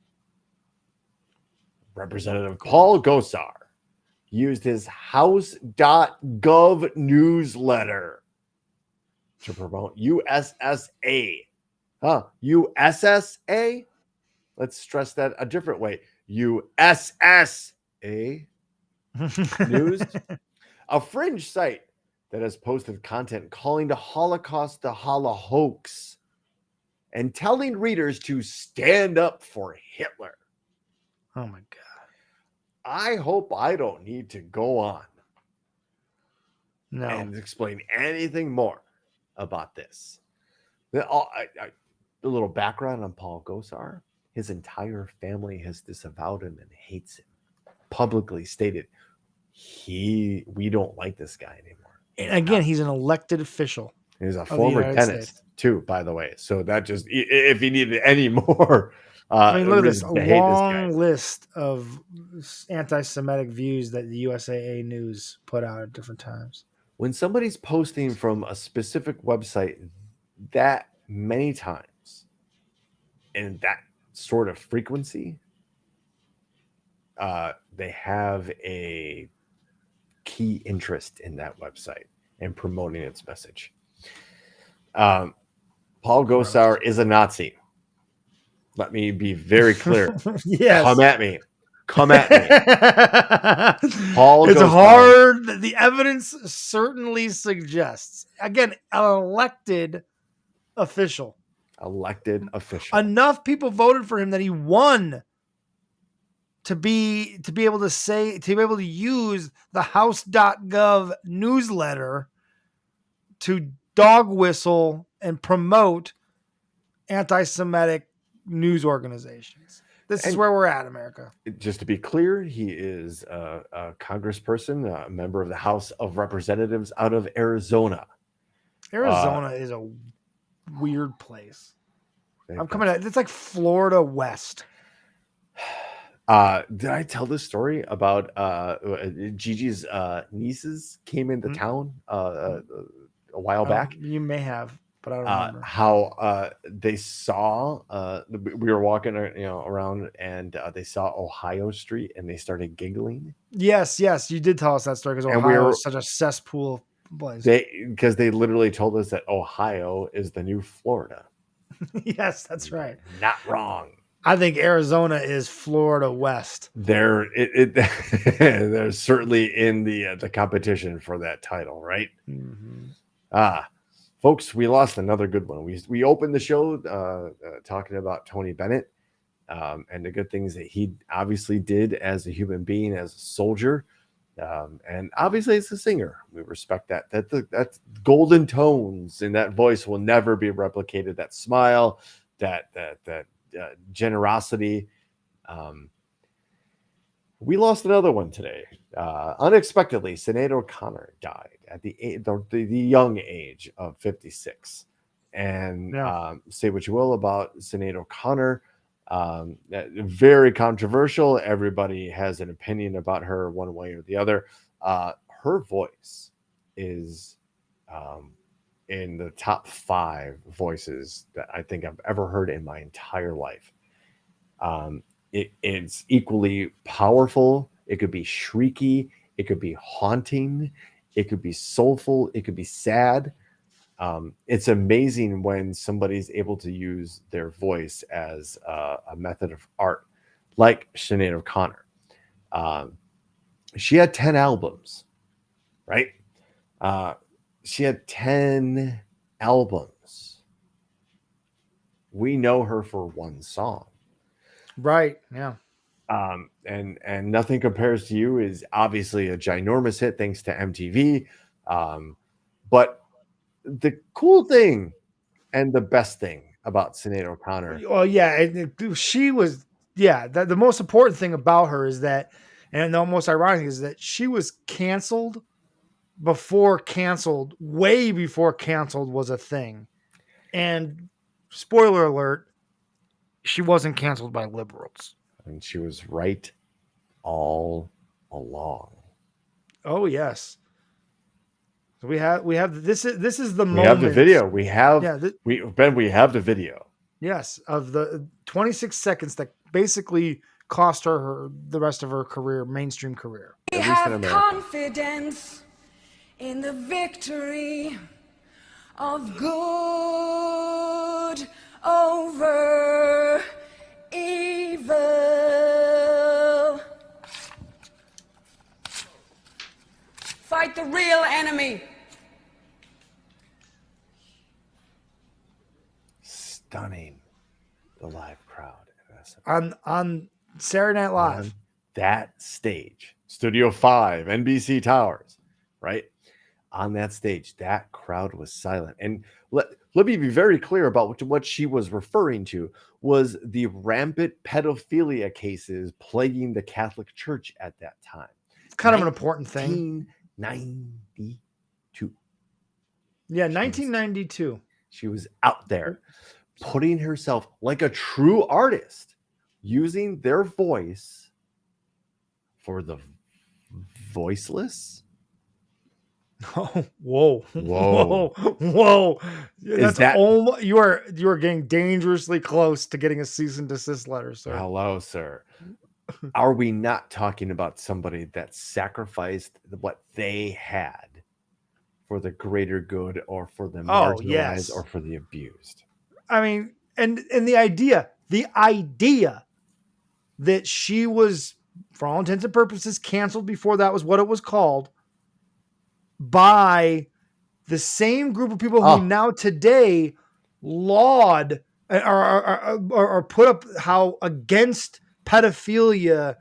Representative Paul Gosar used his House.gov newsletter to promote USSA. USSA? Let's stress that a different way. USSA News, a fringe site that has posted content calling the Holocaust the hoax and telling readers to stand up for Hitler. Oh my God. I hope I don't need to go on and explain anything more about this. A little background on Paul Gosar. His entire family has disavowed him and hates him. Publicly stated, we don't like this guy anymore. And again, he's an elected official. He's a former dentist too, by the way. So that just, if he needed any more, look at this long list of anti-Semitic views that the USAA News put out at different times. When somebody's posting from a specific website that many times and that sort of frequency, they have a key interest in that website and promoting its message. Paul Gosar is a Nazi. Let me be very clear. Yes. Come at me. Paul it's Gosar. Hard. The evidence certainly suggests. Again, an elected official. Enough people voted for him that he won to be able to use the House.gov newsletter to dog whistle and promote anti-Semitic news organizations. This is where we're at, America. Just to be clear, he is a congressperson, a member of the House of Representatives out of Arizona. Arizona is a weird place. I'm coming at it's like Florida West. Did I tell this story about Gigi's nieces came into town a while back? You may have, but I don't remember. How they saw we were walking around and they saw Ohio Street and they started giggling. Yes, you did tell us that story because Ohio is such a cesspool place. Because they literally told us that Ohio is the new Florida. Yes, that's right. Not wrong. I think Arizona is Florida West. They're certainly in the competition for that title, right? Mm-hmm. Folks, we lost another good one. We opened the show talking about Tony Bennett and the good things that he obviously did as a human being, as a soldier, and obviously as a singer. We respect that. That golden tones in that voice will never be replicated. That smile, that generosity. We lost another one today. Unexpectedly, Sinead O'Connor died at the young age of 56. And say what you will about Sinead O'Connor. Very controversial. Everybody has an opinion about her one way or the other. Her voice is in the top 5 voices that I think I've ever heard in my entire life. It's equally powerful. It could be shrieky. It could be haunting. It could be soulful. It could be sad. It's amazing when somebody's able to use their voice as a method of art, like Sinead O'Connor. She had 10 albums. right? She had 10 albums. We know her for one song. Right. Yeah. And Nothing Compares to You is obviously a ginormous hit thanks to MTV. But the cool thing and the best thing about Sinead O'Connor. Well, yeah, she was. Yeah, the most important thing about her is that, and the most ironic is that she was canceled way before canceled was a thing. And spoiler alert, she wasn't canceled by liberals. And she was right all along. Oh yes. So we have this is the We moment. have the video. We have we have the video. Yes, of the 26 seconds that basically cost her the rest of her career, mainstream career. We have confidence in the victory of good over evil. Fight the real enemy. Stunning, the live crowd on Saturday Night Live. On that stage, Studio 5, NBC Towers, right? On that stage, that crowd was silent. And let me be very clear about what she was referring to was the rampant pedophilia cases plaguing the Catholic Church at that time. It's kind of an important thing. 1992. Yeah, 1992. She was out there putting herself like a true artist, using their voice for the voiceless. Oh, whoa! That's you are getting dangerously close to getting a cease and desist letter, sir. Hello, sir. Are we not talking about somebody that sacrificed what they had for the greater good, or for the marginalized, or for the abused? I mean, and the idea that she was, for all intents and purposes, canceled before that was what it was called, by the same group of people who now today laud or put up how against pedophilia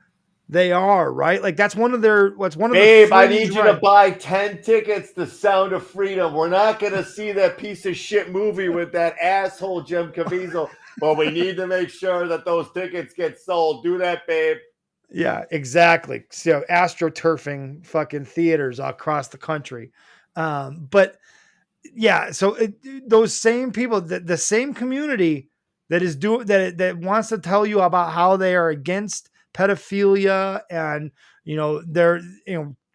they are, right? Like that's one of their Babe, I need you to buy 10 tickets to Sound of Freedom. We're not going to see that piece of shit movie with that asshole Jim Caviezel, but we need to make sure that those tickets get sold. Do that, babe. Yeah, exactly. So astroturfing fucking theaters across the country. But yeah, so those same people, the same community that is that wants to tell you about how they are against pedophilia, and they're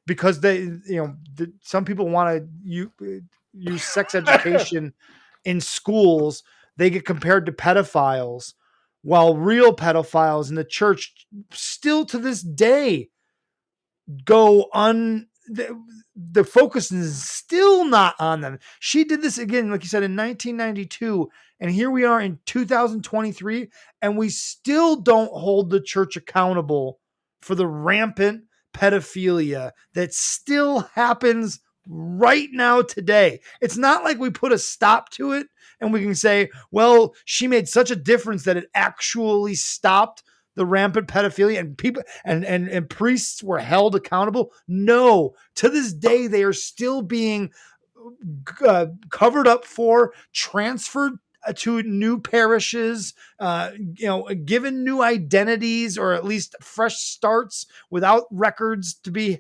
because they some people want to use sex education in schools, they get compared to pedophiles, while real pedophiles in the church still to this day go the focus is still not on them. She did this again, like you said, in 1992, and here we are in 2023, and we still don't hold the church accountable for the rampant pedophilia that still happens right now today. It's not like we put a stop to it and we can say, well, she made such a difference that it actually stopped the rampant pedophilia and people and priests were held accountable. No, to this day, they are still being covered up for, transferred to new parishes, given new identities, or at least fresh starts without records to be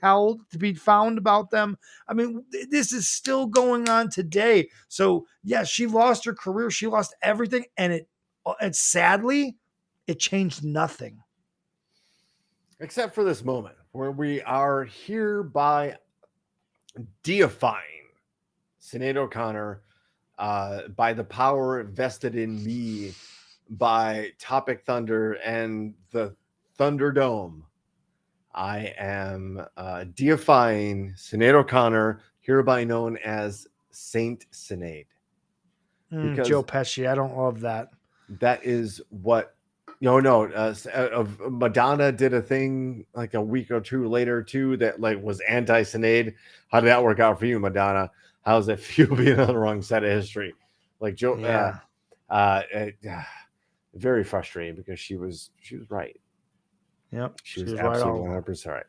found about them. I mean, this is still going on today. So yeah, she lost her career. She lost everything. And sadly, it changed nothing. Except for this moment where we are hereby deifying Sinead O'Connor by the power vested in me by Topic Thunder and the Thunderdome. I am deifying Sinead O'Connor, hereby known as Saint Sinead. Joe Pesci, I don't love that. That is what Madonna did a thing like a week or two later too that like was anti-Sinead. How did that work out for you, Madonna? How's it feel being on the wrong side of history? Like Joe, very frustrating because she was right. Yep, she was absolutely 100% right.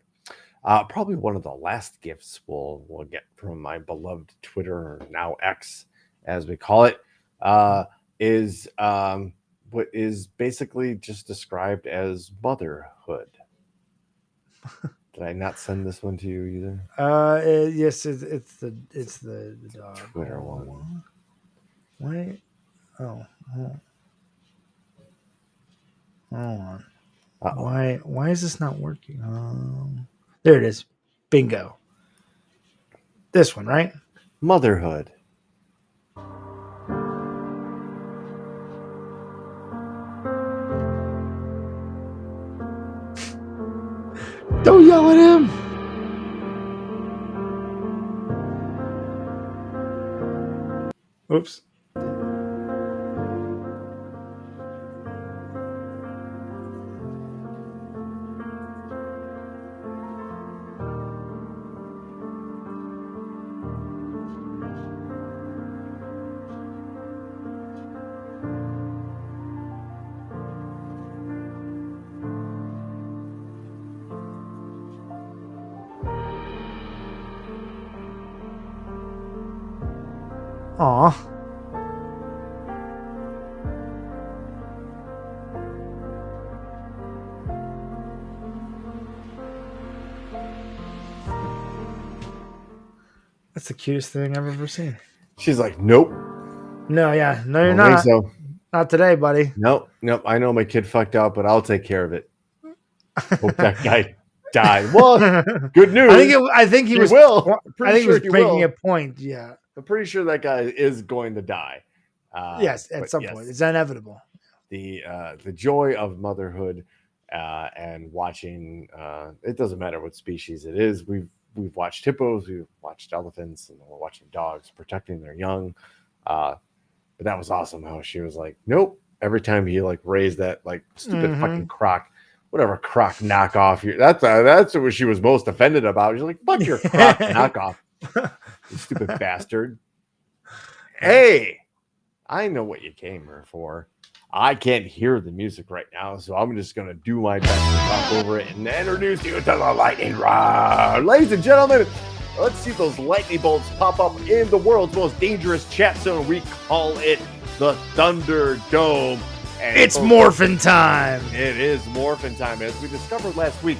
Probably one of the last gifts we'll get from my beloved Twitter, or now X, as we call it, is what is basically just described as motherhood. Did I not send this one to you either? Yes, it's the dog. Twitter one. Wait. Oh. Hold on. Uh-oh. Why is this not working? There it is. Bingo. This one, right? Motherhood. Don't yell at him. Oops. Aw. That's the cutest thing I've ever seen. She's like, nope. No, yeah. No, you're I don't not. think so. Not today, buddy. Nope. I know my kid fucked up, but I'll take care of it. Hope that guy died. Well, good news. I think he was making a point. Yeah. I'm pretty sure that guy is going to die. Yes, at some point. It's inevitable. The joy of motherhood and watching. It doesn't matter what species it is. We've watched hippos, we've watched elephants, and we're watching dogs protecting their young. But that was awesome how she was like, nope. Every time he like raised that like stupid fucking croc, whatever croc knockoff. That's what she was most offended about. She's like, fuck your croc knockoff, you stupid bastard. Hey, I know what you came here for. I can't hear the music right now, so I'm just going to do my best to talk over it and introduce you to the lightning round. Ladies and gentlemen, let's see those lightning bolts pop up in the world's most dangerous chat zone. We call it the Thunderdome. And it's morphin' time. It is morphin' time. As we discovered last week,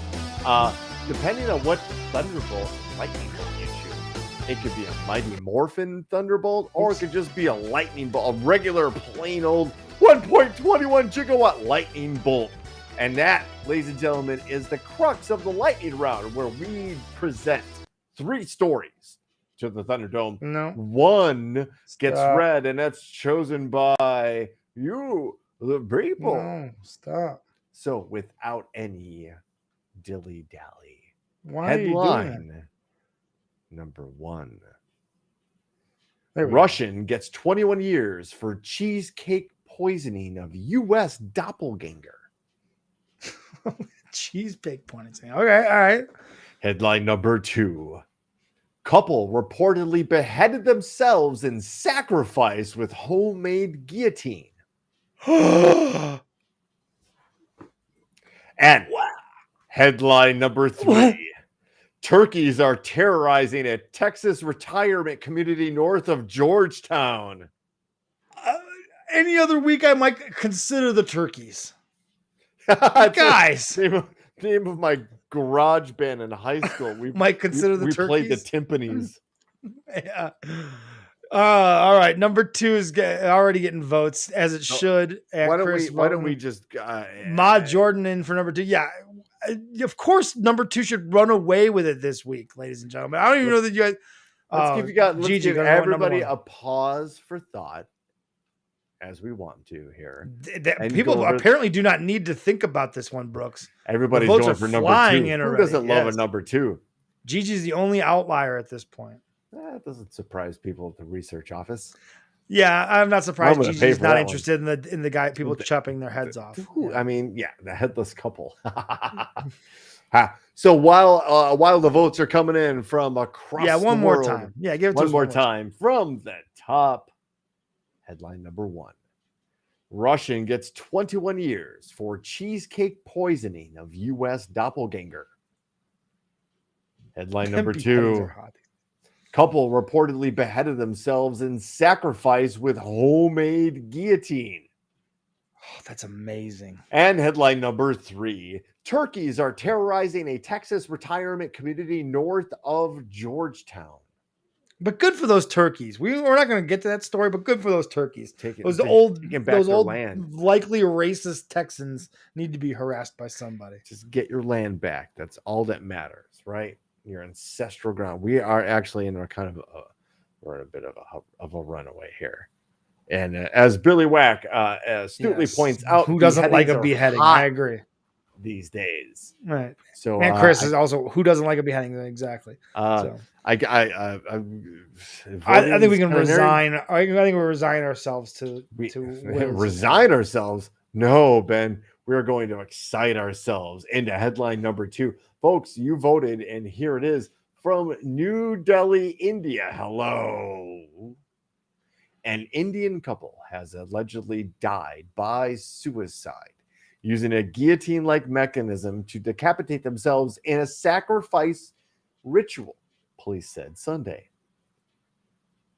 depending on what Thunderbolt lightning bolt you choose, it could be a Mighty Morphin Thunderbolt, or it could just be a lightning bolt, a regular plain old 1.21 gigawatt lightning bolt. And that, ladies and gentlemen, is the crux of the lightning round, where we present 3 stories to the Thunderdome. No. One gets read, and that's chosen by you, the people. No, stop. So without any dilly-dally, Why headline number 1. Russian gets 21 years for cheesecake poisoning of U.S. doppelganger. Cheesecake poisoning. Okay, all right. Headline number 2. Couple reportedly beheaded themselves in sacrifice with homemade guillotine. And headline number 3. What? Turkeys are terrorizing a Texas retirement community north of Georgetown. Any other week, I might consider the turkeys. Guys, name of my garage band in high school. We might consider the turkeys. We played the timpanis. Yeah. All right. Number 2 is already getting votes, as it should. Why don't we just mod Jordan in for number 2? Yeah. Of course, number 2 should run away with it this week, ladies and gentlemen. I don't even know that you guys. Let's give everybody a pause for thought, as we want to here. People apparently do not need to think about this one, Brooks. Everybody's going for number 2. Who doesn't love a number 2? Gigi's the only outlier at this point. That doesn't surprise people at the research office. Yeah, I'm not surprised I'm gonna pay Gigi's for not that interested in the guy people chopping their heads off. Who- I mean, yeah, the headless couple. So while the votes are coming in from across Yeah, one the more world, time. Yeah, give it to one us more time from the top. Headline number 1. Russian gets 21 years for cheesecake poisoning of U.S. doppelganger. Headline number Them beheadings 2. are hot. Couple reportedly beheaded themselves in sacrifice with homemade guillotine. Oh, that's amazing. And headline number 3. Turkeys are terrorizing a Texas retirement community north of Georgetown. But good for those turkeys. We're not going to get to that story, but good for those turkeys. Taking Those back old, land. likely racist Texans need to be harassed by somebody. Just get your land back. That's all that matters, right? Your ancestral ground. We are actually in a kind of we're in a bit of a runaway here. And as Billy Wack astutely points out, who doesn't like a beheadings are beheading? hot I agree. these days. Right. So And Chris is also who doesn't like a beheading? Exactly. So I think we can resign. I think we resign ourselves to resign ourselves. No, Ben, we're going to excite ourselves into headline number 2. Folks, you voted, and here it is from New Delhi, India. Hello. An Indian couple has allegedly died by suicide using a guillotine-like mechanism to decapitate themselves in a sacrifice ritual, police said Sunday.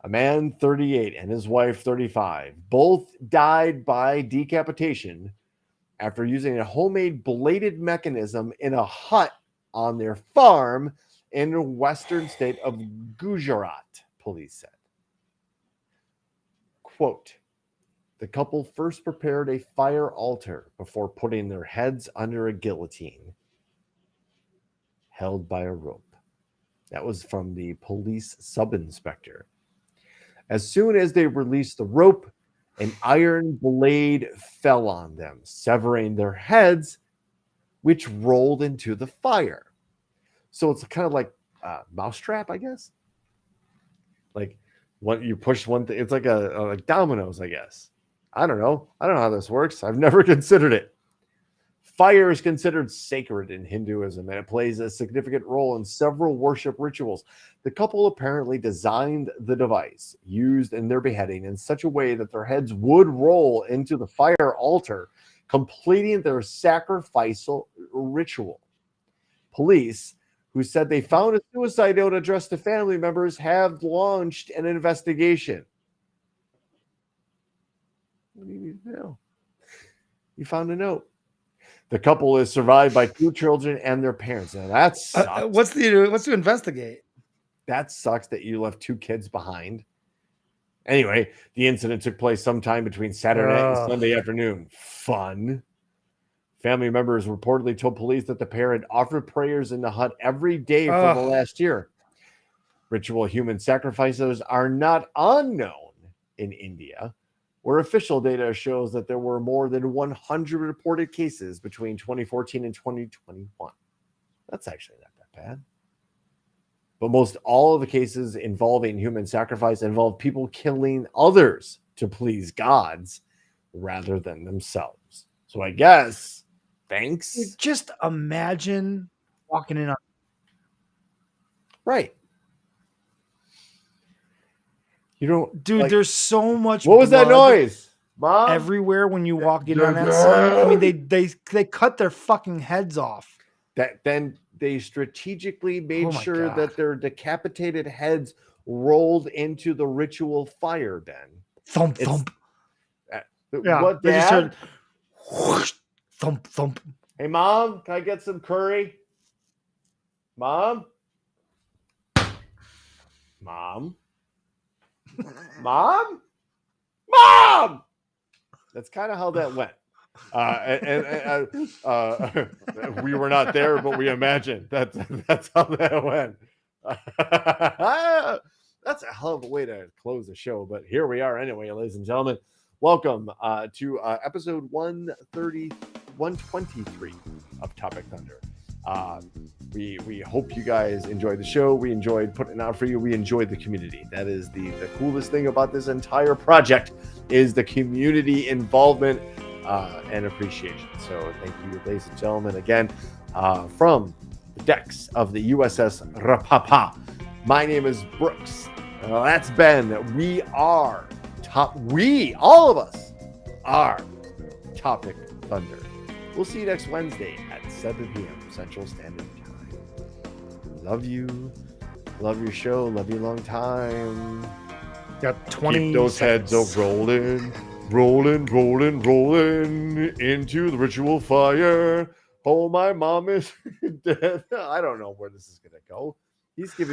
A man 38 and his wife 35 both died by decapitation after using a homemade bladed mechanism in a hut on their farm in the western state of Gujarat, police said. Quote, the couple first prepared a fire altar before putting their heads under a guillotine held by a rope. That was from the police sub-inspector. As soon as they released the rope, an iron blade fell on them, severing their heads, which rolled into the fire. So it's kind of like a mousetrap, I guess. Like when you push one thing, it's like like dominoes, I guess. I don't know how this works. I've never considered it. Fire is considered sacred in Hinduism, and it plays a significant role in several worship rituals. The couple apparently designed the device used in their beheading in such a way that their heads would roll into the fire altar, completing their sacrificial ritual. Police, who said they found a suicide note addressed to family members, have launched an investigation. What do you need to know? You found a note. The couple is survived by 2 children and their parents. Now that sucks. what's to investigate? That sucks that you left 2 kids behind. Anyway, the incident took place sometime between Saturday and Sunday afternoon. Fun. Family members reportedly told police that the pair had offered prayers in the hut every day for the last year. Ritual human sacrifices are not unknown in India, where official data shows that there were more than 100 reported cases between 2014 and 2021. That's actually not that bad. But most all of the cases involving human sacrifice involve people killing others to please gods rather than themselves. So I guess, thanks. Just imagine walking in on. Right. You don't, dude. There's so much. What was that noise, Mom? Everywhere when you walk in on that side. I mean, they cut their fucking heads off. Then they strategically made sure that their decapitated heads rolled into the ritual fire. Ben, thump thump. Yeah, what? They just heard whoosh, thump thump. Hey, Mom, can I get some curry? Mom. That's kind of how that went. We were not there, but we imagined that's how that went. That's a hell of a way to close the show, but here we are anyway, ladies and gentlemen. Welcome to episode 123 of Topic Thunder. we hope you guys enjoyed the show. We enjoyed putting it out for you. We enjoyed the community. That is the coolest thing about this entire project is the community involvement and appreciation. So thank you, ladies and gentlemen, again from the decks of the USS Rapapa. My name is Brooks. That's Ben. We are all of us are Topic Thunder. We'll see you next Wednesday at 7 p.m. Central Standard Time. Love you. Love your show. Love you long time. Got 20 Keep those heads up rolling into the ritual fire. Oh, my mom is dead. I don't know where this is going to go. He's giving